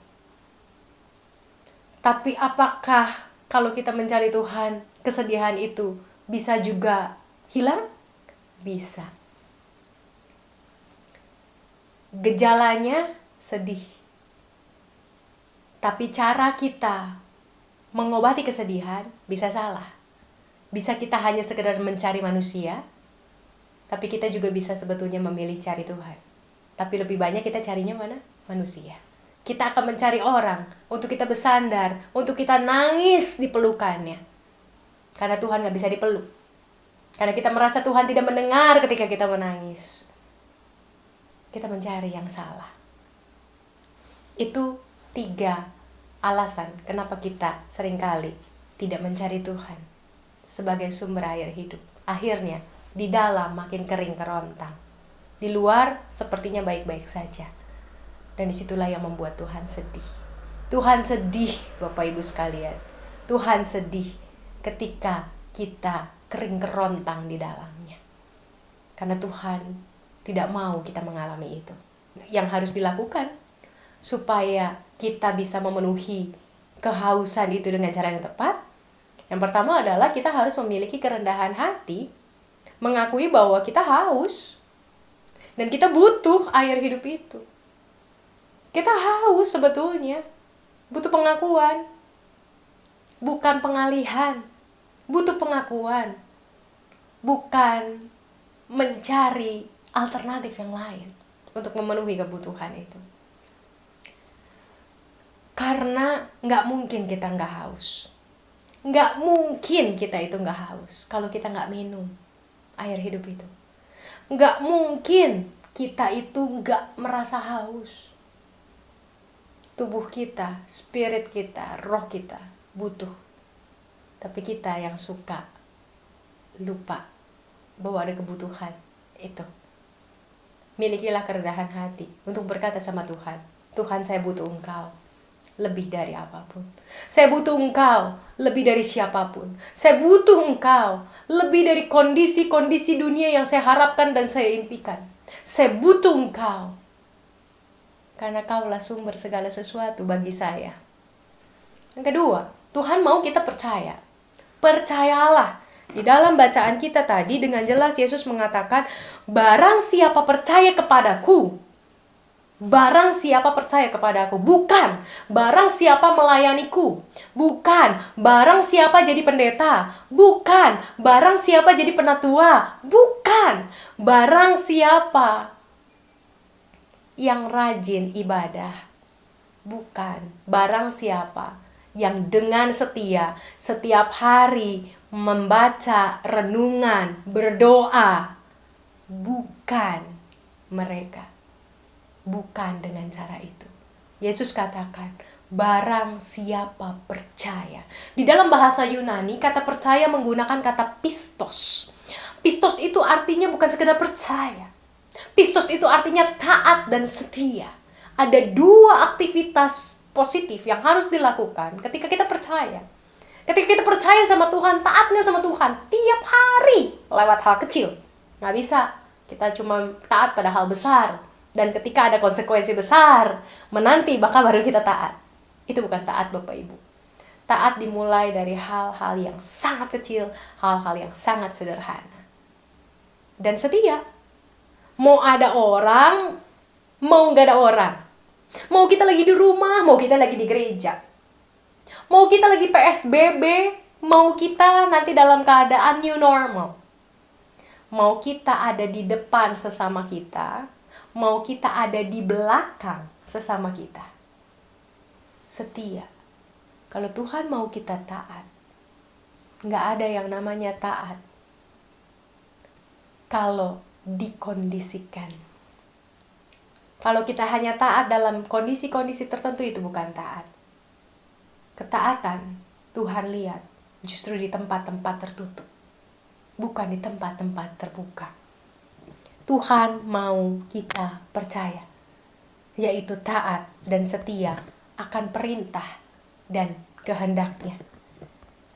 Tapi apakah kalau kita mencari Tuhan, kesedihan itu bisa juga hilang? Bisa. Gejalanya sedih. Tapi cara kita mengobati kesedihan bisa salah. Bisa kita hanya sekedar mencari manusia, tapi kita juga bisa sebetulnya memilih cari Tuhan. Tapi lebih banyak kita carinya mana? Manusia. Kita akan mencari orang untuk kita bersandar, untuk kita nangis di pelukannya. Karena Tuhan gak bisa dipeluk. Karena kita merasa Tuhan tidak mendengar ketika kita menangis. Kita mencari yang salah. Itu 3 alasan kenapa kita seringkali tidak mencari Tuhan sebagai sumber air hidup. Akhirnya di dalam makin kering kerontang. Di luar sepertinya baik-baik saja. Dan disitulah yang membuat Tuhan sedih. Tuhan sedih, Bapak Ibu sekalian. Tuhan sedih ketika kita kering kerontang di dalamnya. Karena Tuhan tidak mau kita mengalami itu. Yang harus dilakukan supaya kita bisa memenuhi kehausan itu dengan cara yang tepat. Yang pertama adalah kita harus memiliki kerendahan hati, mengakui bahwa kita haus dan kita butuh air hidup itu. Kita haus sebetulnya, butuh pengakuan, bukan pengalihan, butuh pengakuan, bukan mencari alternatif yang lain untuk memenuhi kebutuhan itu. Karena nggak mungkin kita nggak haus. Nggak mungkin kita itu nggak haus kalau kita nggak minum air hidup itu. Nggak mungkin kita itu nggak merasa haus. Tubuh kita, spirit kita, roh kita butuh. Tapi kita yang suka lupa bahwa ada kebutuhan itu. Milikilah kerendahan hati untuk berkata sama Tuhan, Tuhan, saya butuh Engkau lebih dari apapun. Saya butuh Engkau lebih dari siapapun. Saya butuh Engkau lebih dari kondisi-kondisi dunia yang saya harapkan dan saya impikan. Saya butuh Engkau. Karena Kaulah sumber segala sesuatu bagi saya. Yang kedua, Tuhan mau kita percaya. Percayalah. Di dalam bacaan kita tadi dengan jelas Yesus mengatakan, barang siapa percaya kepadaku, barang siapa percaya kepadaku, bukan barang siapa melayaniku, bukan barang siapa jadi pendeta, bukan barang siapa jadi penatua, bukan barang siapa yang rajin ibadah, bukan barang siapa yang dengan setia setiap hari membaca renungan, berdoa, bukan mereka. Bukan dengan cara itu. Yesus katakan, barang siapa percaya. Di dalam bahasa Yunani, kata percaya menggunakan kata pistos. Pistos itu artinya bukan sekedar percaya. Pistos itu artinya taat dan setia. Ada 2 aktivitas positif yang harus dilakukan ketika kita percaya. Ketika kita percaya sama Tuhan, taatnya sama Tuhan tiap hari lewat hal kecil. Nggak bisa, kita cuma taat pada hal besar. Dan ketika ada konsekuensi besar menanti, maka baru kita taat. Itu bukan taat, Bapak Ibu. Taat dimulai dari hal-hal yang sangat kecil, hal-hal yang sangat sederhana. Dan setia. Mau ada orang, mau gak ada orang. Mau kita lagi di rumah, mau kita lagi di gereja. Mau kita lagi PSBB, mau kita nanti dalam keadaan new normal. Mau kita ada di depan sesama kita, mau kita ada di belakang sesama kita. Setia. Kalau Tuhan mau kita taat, nggak ada yang namanya taat kalau dikondisikan. Kalau kita hanya taat dalam kondisi-kondisi tertentu, itu bukan taat. Ketaatan Tuhan lihat justru di tempat-tempat tertutup, bukan di tempat-tempat terbuka. Tuhan mau kita percaya, yaitu taat dan setia akan perintah dan kehendaknya.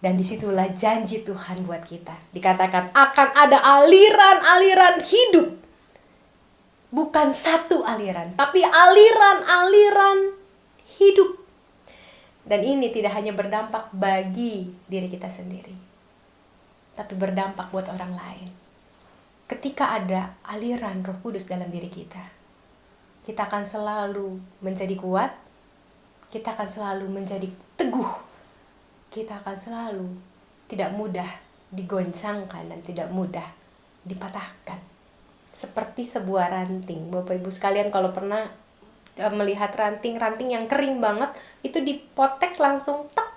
Dan disitulah janji Tuhan buat kita. Dikatakan akan ada aliran-aliran hidup. Bukan satu aliran, tapi aliran-aliran hidup. Dan ini tidak hanya berdampak bagi diri kita sendiri, tapi berdampak buat orang lain. Ketika ada aliran Roh Kudus dalam diri kita akan selalu menjadi kuat, kita akan selalu menjadi teguh, kita akan selalu tidak mudah digoncangkan dan tidak mudah dipatahkan. Seperti sebuah ranting. Bapak Ibu sekalian, kalau pernah melihat ranting yang kering banget, itu dipotek langsung tek.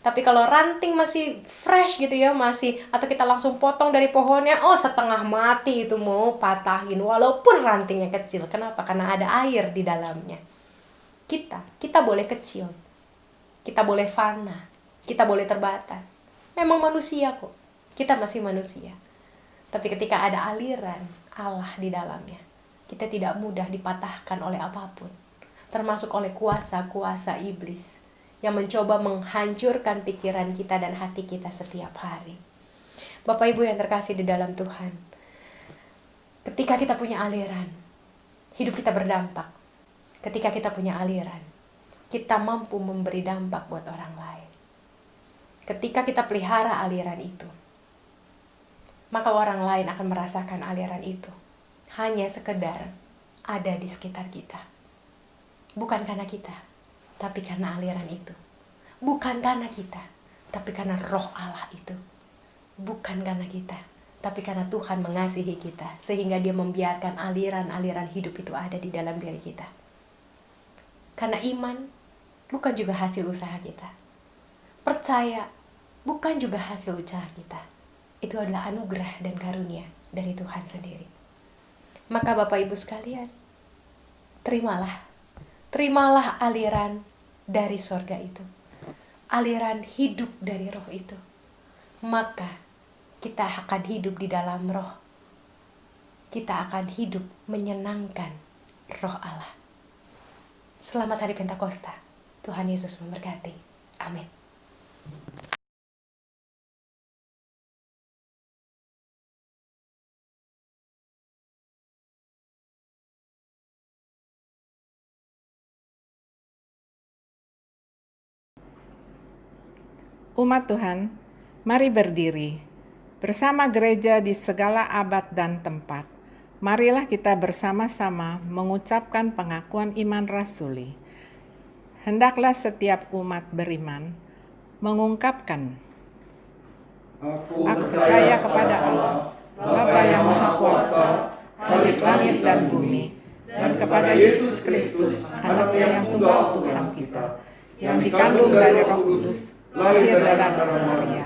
Tapi kalau ranting masih fresh gitu ya, atau kita langsung potong dari pohonnya, setengah mati itu mau patahin walaupun rantingnya kecil. Kenapa? Karena ada air di dalamnya. Kita boleh kecil, kita boleh fana, kita boleh terbatas. Memang manusia kok, kita masih manusia. Tapi ketika ada aliran Allah di dalamnya, kita tidak mudah dipatahkan oleh apapun, termasuk oleh kuasa-kuasa iblis yang mencoba menghancurkan pikiran kita dan hati kita setiap hari. Bapak Ibu yang terkasih di dalam Tuhan, ketika kita punya aliran, hidup kita berdampak. Ketika kita punya aliran, kita mampu memberi dampak buat orang lain. Ketika kita pelihara aliran itu, maka orang lain akan merasakan aliran itu hanya sekedar ada di sekitar kita. Bukan karena kita, tapi karena aliran itu. Bukan karena kita, tapi karena Roh Allah itu. Bukan karena kita, tapi karena Tuhan mengasihi kita, sehingga Dia membiarkan aliran-aliran hidup itu ada di dalam diri kita. Karena iman bukan juga hasil usaha kita. Percaya bukan juga hasil usaha kita. Itu adalah anugerah dan karunia dari Tuhan sendiri. Maka Bapak Ibu sekalian, terimalah aliran dari sorga itu, aliran hidup dari Roh itu. Maka kita akan hidup di dalam Roh. Kita akan hidup menyenangkan Roh Allah. Selamat Hari Pentakosta. Tuhan Yesus memberkati. Amin. Umat Tuhan, mari berdiri. Bersama gereja di segala abad dan tempat, marilah kita bersama-sama mengucapkan pengakuan iman rasuli. Hendaklah setiap umat beriman mengungkapkan, Aku percaya kepada Allah, Bapa yang Maha Kuasa, Khalik langit dan bumi, dan kepada Yesus Kristus, Anaknya yang tunggal Tuhan kita, yang dikandung dari Roh Kudus, lahir dari darah Maria,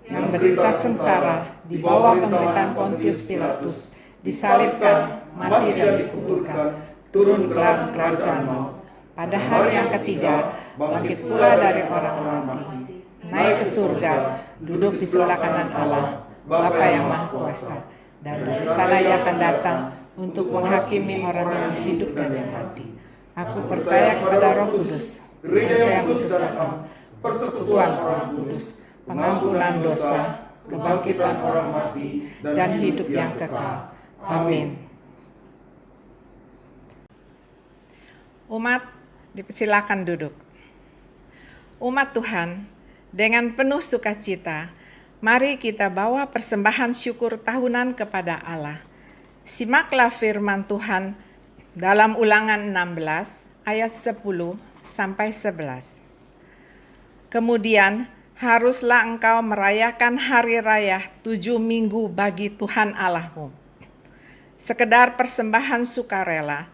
yang menderita sengsara di bawah pemerintahan Pontius Pilatus, disalibkan, mati dan dikuburkan, turun ke dalam kerajaan maut. Pada hari yang ketiga, bangkit pula dari orang mati, naik ke surga, duduk di sebelah kanan Allah, Bapa yang Maha Kuasa, dan dari sana Ia akan datang untuk menghakimi orang yang hidup dan yang mati. Aku percaya kepada Roh Kudus, gereja yang kudus dan persekutuan orang kudus, pengampunan dosa, kebangkitan orang mati, dan hidup yang kekal. Amin. Umat, dipersilakan duduk. Umat Tuhan, dengan penuh sukacita, mari kita bawa persembahan syukur tahunan kepada Allah. Simaklah firman Tuhan dalam Ulangan 16 ayat 10 sampai 11. Kemudian haruslah engkau merayakan hari raya 7 minggu bagi Tuhan Allahmu. Sekedar persembahan sukarela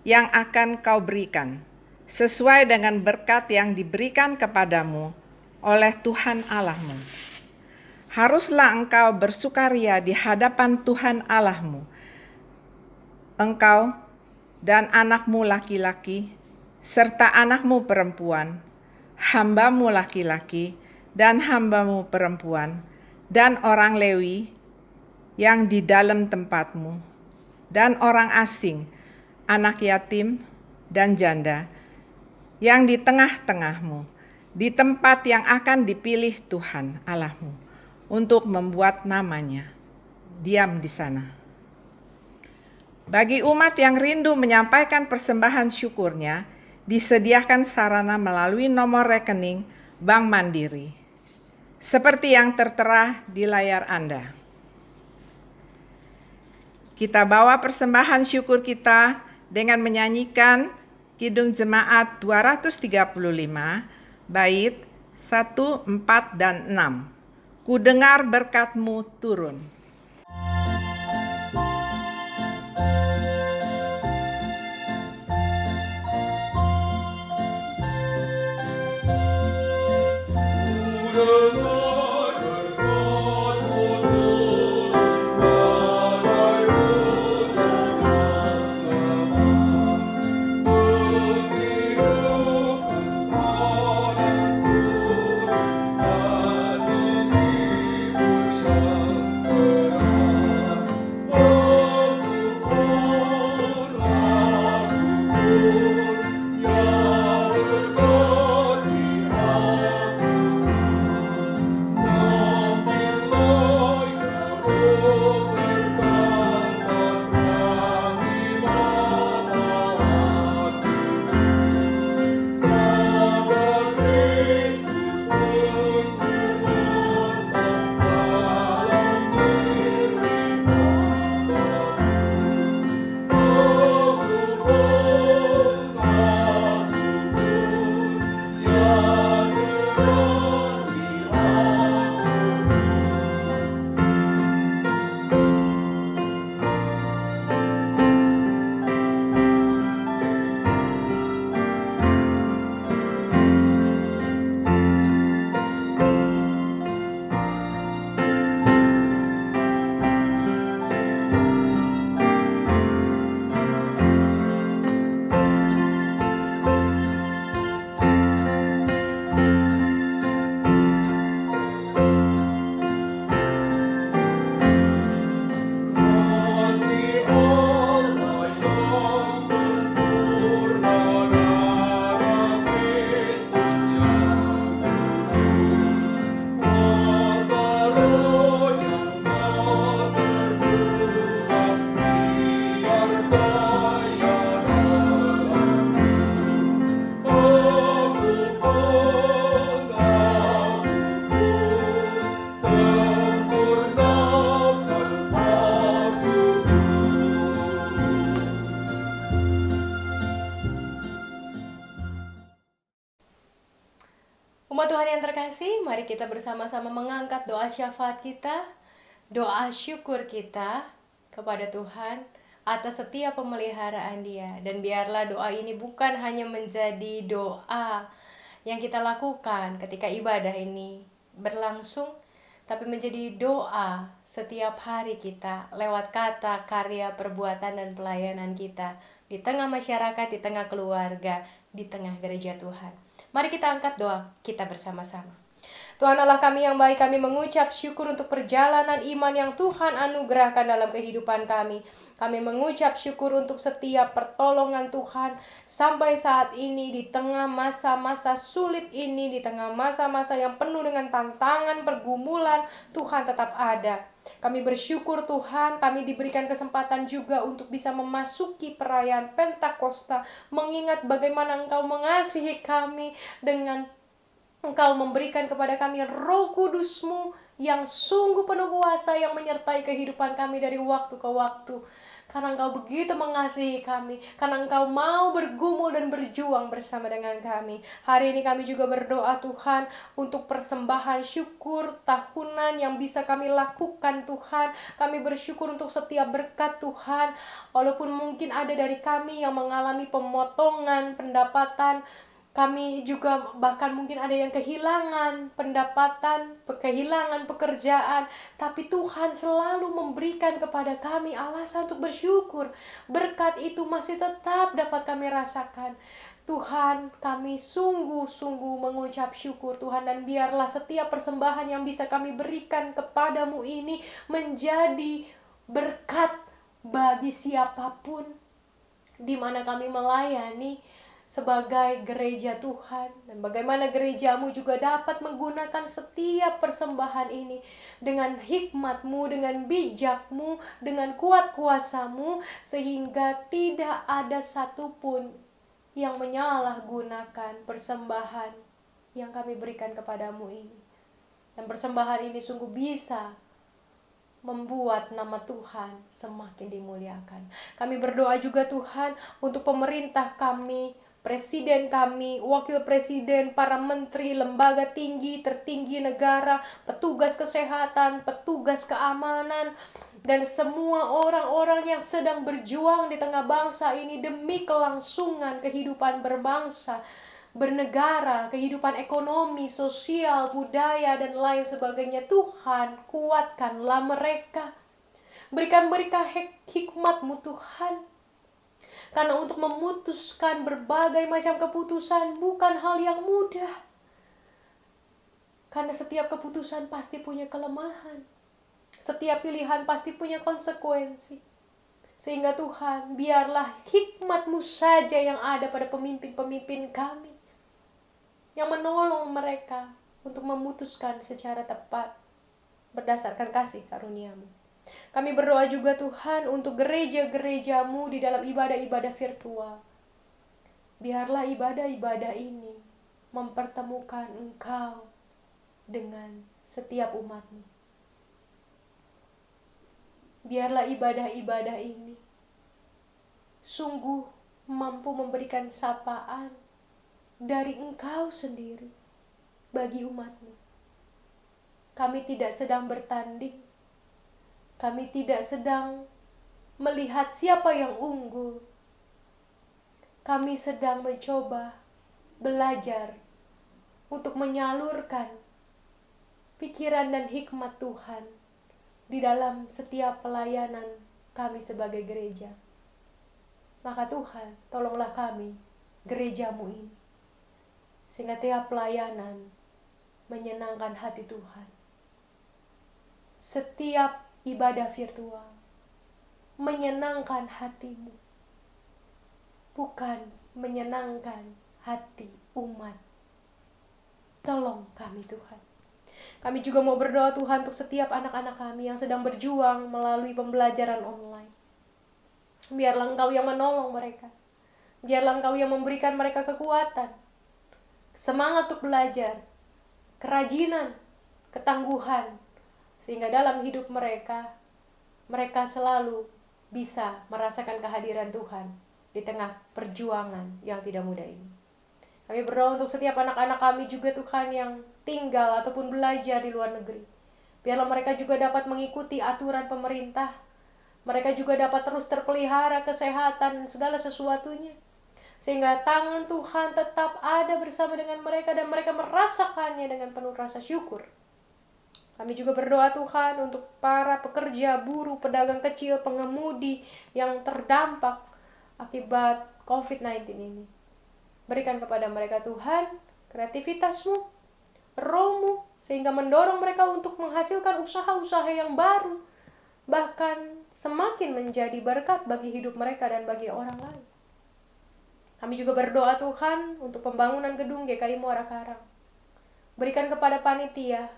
yang akan kau berikan, sesuai dengan berkat yang diberikan kepadamu oleh Tuhan Allahmu. Haruslah engkau bersukaria di hadapan Tuhan Allahmu, engkau dan anakmu laki-laki, serta anakmu perempuan, hambamu laki-laki dan hambamu perempuan, dan orang Lewi yang di dalam tempatmu, dan orang asing, anak yatim dan janda, yang di tengah-tengahmu, di tempat yang akan dipilih Tuhan Allahmu, untuk membuat namanya diam di sana. Bagi umat yang rindu menyampaikan persembahan syukurnya, disediakan sarana melalui nomor rekening Bank Mandiri, seperti yang tertera di layar Anda. Kita bawa persembahan syukur kita dengan menyanyikan Kidung Jemaat 235, bait 1, 4, dan 6. Ku dengar berkat-Mu turun. Umat Tuhan yang terkasih, mari kita bersama-sama mengangkat doa syafaat kita, doa syukur kita kepada Tuhan atas setiap pemeliharaan Dia. Dan biarlah doa ini bukan hanya menjadi doa yang kita lakukan ketika ibadah ini berlangsung, tapi menjadi doa setiap hari kita lewat kata, karya, perbuatan, dan pelayanan kita di tengah masyarakat, di tengah keluarga, di tengah gereja Tuhan. Mari kita angkat doa kita bersama-sama. Tuhan Allah kami yang baik, kami mengucap syukur untuk perjalanan iman yang Tuhan anugerahkan dalam kehidupan kami. Kami mengucap syukur untuk setiap pertolongan Tuhan sampai saat ini, di tengah masa-masa sulit ini, di tengah masa-masa yang penuh dengan tantangan, pergumulan, Tuhan tetap ada. Kami bersyukur Tuhan, kami diberikan kesempatan juga untuk bisa memasuki perayaan Pentakosta, mengingat bagaimana Engkau mengasihi kami dengan Engkau memberikan kepada kami Roh Kudus-Mu yang sungguh penuh kuasa, yang menyertai kehidupan kami dari waktu ke waktu. Karena Engkau begitu mengasihi kami, karena Engkau mau bergumul dan berjuang bersama dengan kami. Hari ini kami juga berdoa Tuhan untuk persembahan syukur tahunan yang bisa kami lakukan Tuhan. Kami bersyukur untuk setiap berkat Tuhan. Walaupun mungkin ada dari kami yang mengalami pemotongan pendapatan, Kami juga bahkan mungkin ada yang kehilangan pendapatan, kehilangan pekerjaan. Tapi Tuhan selalu memberikan kepada kami alasan untuk bersyukur. Berkat itu masih tetap dapat kami rasakan. Tuhan, kami sungguh-sungguh mengucap syukur Tuhan. Dan biarlah setiap persembahan yang bisa kami berikan kepadamu ini menjadi berkat bagi siapapun di mana kami melayani sebagai gereja Tuhan. Dan bagaimana gerejamu juga dapat menggunakan setiap persembahan ini dengan hikmat-Mu, dengan bijak-Mu, dengan kuat kuasa-Mu, sehingga tidak ada satupun yang menyalahgunakan persembahan yang kami berikan kepadamu ini. Dan persembahan ini sungguh bisa membuat nama Tuhan semakin dimuliakan. Kami berdoa juga Tuhan untuk pemerintah kami, presiden kami, wakil presiden, para menteri, lembaga tinggi, tertinggi negara, petugas kesehatan, petugas keamanan, dan semua orang-orang yang sedang berjuang di tengah bangsa ini demi kelangsungan kehidupan berbangsa, bernegara, kehidupan ekonomi, sosial, budaya, dan lain sebagainya. Tuhan, kuatkanlah mereka. Berikan hikmat-Mu Tuhan. Karena untuk memutuskan berbagai macam keputusan bukan hal yang mudah. Karena setiap keputusan pasti punya kelemahan. Setiap pilihan pasti punya konsekuensi. Sehingga Tuhan, biarlah hikmat-Mu saja yang ada pada pemimpin-pemimpin kami, yang menolong mereka untuk memutuskan secara tepat berdasarkan kasih karunia-Mu. Kami berdoa juga Tuhan untuk gereja-gereja-Mu di dalam ibadah-ibadah virtual. Biarlah ibadah-ibadah ini mempertemukan Engkau dengan setiap umat-Mu. Biarlah ibadah-ibadah ini sungguh mampu memberikan sapaan dari Engkau sendiri bagi umat-Mu. Kami tidak sedang bertanding. Kami tidak sedang melihat siapa yang unggul. Kami sedang mencoba belajar untuk menyalurkan pikiran dan hikmat Tuhan di dalam setiap pelayanan kami sebagai gereja. Maka Tuhan, tolonglah kami, gereja-Mu ini, sehingga tiap pelayanan menyenangkan hati Tuhan. Setiap ibadah virtual menyenangkan hati-Mu, bukan menyenangkan hati umat. Tolong kami Tuhan. Kami juga mau berdoa Tuhan untuk setiap anak-anak kami yang sedang berjuang melalui pembelajaran online. Biarlah Engkau yang menolong mereka. Biarlah Engkau yang memberikan mereka kekuatan, semangat untuk belajar, kerajinan, ketangguhan, sehingga dalam hidup mereka selalu bisa merasakan kehadiran Tuhan di tengah perjuangan yang tidak mudah ini. Kami berdoa untuk setiap anak-anak kami juga Tuhan yang tinggal ataupun belajar di luar negeri. Biarlah mereka juga dapat mengikuti aturan pemerintah. Mereka juga dapat terus terpelihara kesehatan dan segala sesuatunya. Sehingga tangan Tuhan tetap ada bersama dengan mereka dan mereka merasakannya dengan penuh rasa syukur. Kami juga berdoa Tuhan untuk para pekerja, buruh, pedagang kecil, pengemudi yang terdampak akibat COVID-19 ini. Berikan kepada mereka Tuhan kreativitas-Mu, Roh-Mu, sehingga mendorong mereka untuk menghasilkan usaha-usaha yang baru, bahkan semakin menjadi berkat bagi hidup mereka dan bagi orang lain. Kami juga berdoa Tuhan untuk pembangunan gedung GKI Muara Karang. Berikan kepada panitia,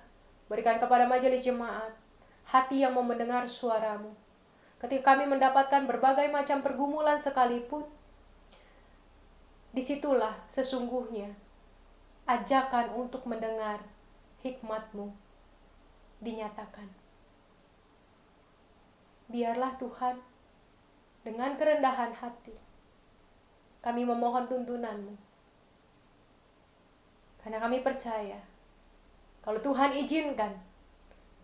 berikan kepada majelis jemaat, hati yang mau mendengar suara-Mu. Ketika kami mendapatkan berbagai macam pergumulan sekalipun, disitulah sesungguhnya ajakan untuk mendengar hikmat-Mu dinyatakan. Biarlah Tuhan, dengan kerendahan hati, kami memohon tuntunan-Mu. Karena kami percaya, kalau Tuhan izinkan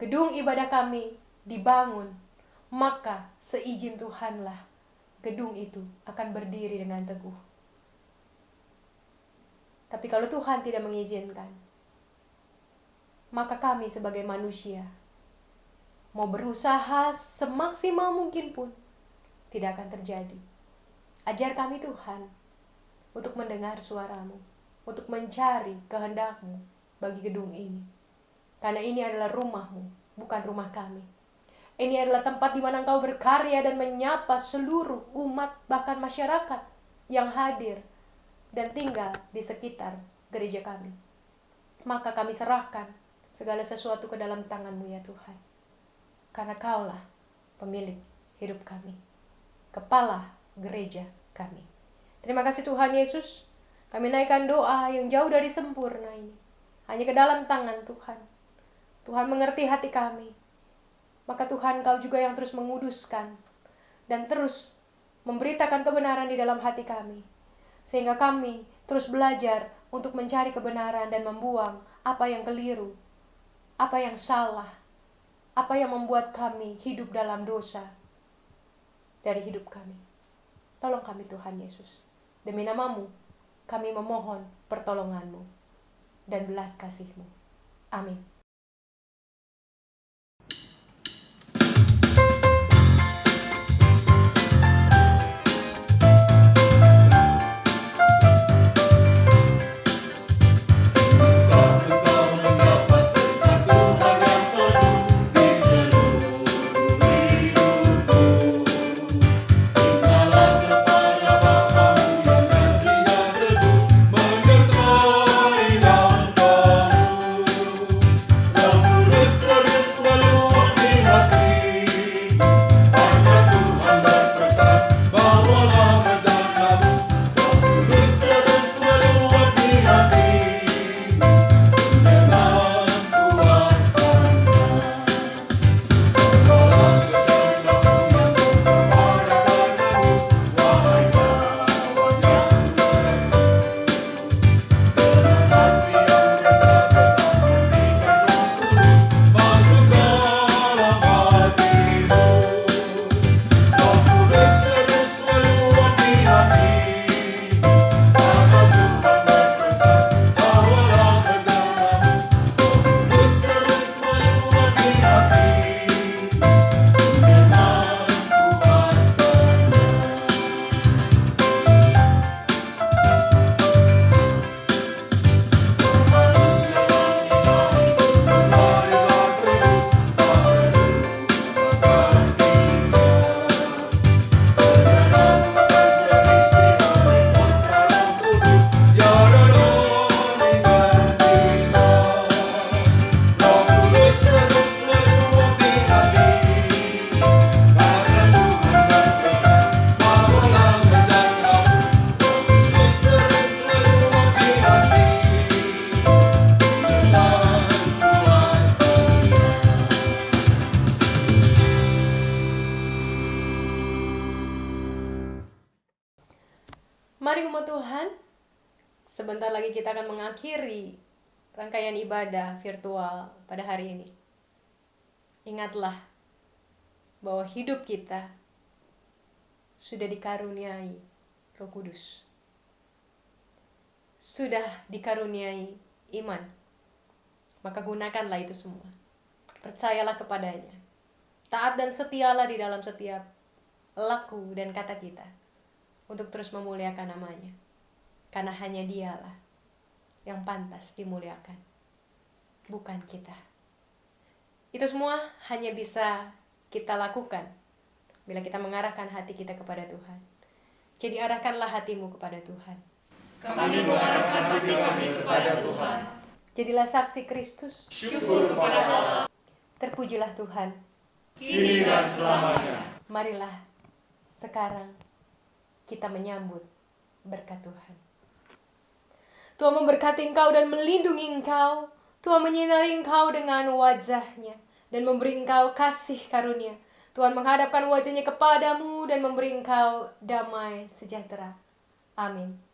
gedung ibadah kami dibangun, maka seizin Tuhanlah gedung itu akan berdiri dengan teguh. Tapi kalau Tuhan tidak mengizinkan, maka kami sebagai manusia mau berusaha semaksimal mungkin pun tidak akan terjadi. Ajar kami Tuhan untuk mendengar suara-Mu, untuk mencari kehendak-Mu bagi gedung ini. Karena ini adalah rumah-Mu, bukan rumah kami. Ini adalah tempat di mana Engkau berkarya dan menyapa seluruh umat, bahkan masyarakat yang hadir dan tinggal di sekitar gereja kami. Maka kami serahkan segala sesuatu ke dalam tangan-Mu ya Tuhan. Karena Kaulah pemilik hidup kami, kepala gereja kami. Terima kasih Tuhan Yesus. Kami naikkan doa yang jauh dari sempurna ini hanya ke dalam tangan Tuhan. Tuhan mengerti hati kami. Maka Tuhan Kau juga yang terus menguduskan dan terus memberitakan kebenaran di dalam hati kami. Sehingga kami terus belajar untuk mencari kebenaran dan membuang apa yang keliru, apa yang salah, apa yang membuat kami hidup dalam dosa dari hidup kami. Tolong kami Tuhan Yesus. Demi nama-Mu, kami memohon pertolongan-Mu dan belas kasih-Mu. Amin. Mari umat Tuhan, sebentar lagi kita akan mengakhiri rangkaian ibadah virtual pada hari ini. Ingatlah bahwa hidup kita sudah dikaruniai Roh Kudus. Sudah dikaruniai iman. Maka gunakanlah itu semua. Percayalah kepadanya. Taat dan setialah di dalam setiap laku dan kata kita, untuk terus memuliakan namanya. Karena hanya Dialah yang pantas dimuliakan, bukan kita. Itu semua hanya bisa kita lakukan bila kita mengarahkan hati kita kepada Tuhan. Jadi arahkanlah hatimu kepada Tuhan. Kami mengarahkan hati kami kepada Tuhan. Jadilah saksi Kristus. Syukur kepada Allah. Terpujilah Tuhan. Kini dan selamanya. Marilah sekarang kita menyambut berkat Tuhan. Tuhan memberkati engkau dan melindungi engkau. Tuhan menyinari engkau dengan wajah-Nya dan memberi engkau kasih karunia. Tuhan menghadapkan wajah-Nya kepadamu dan memberi engkau damai sejahtera. Amin.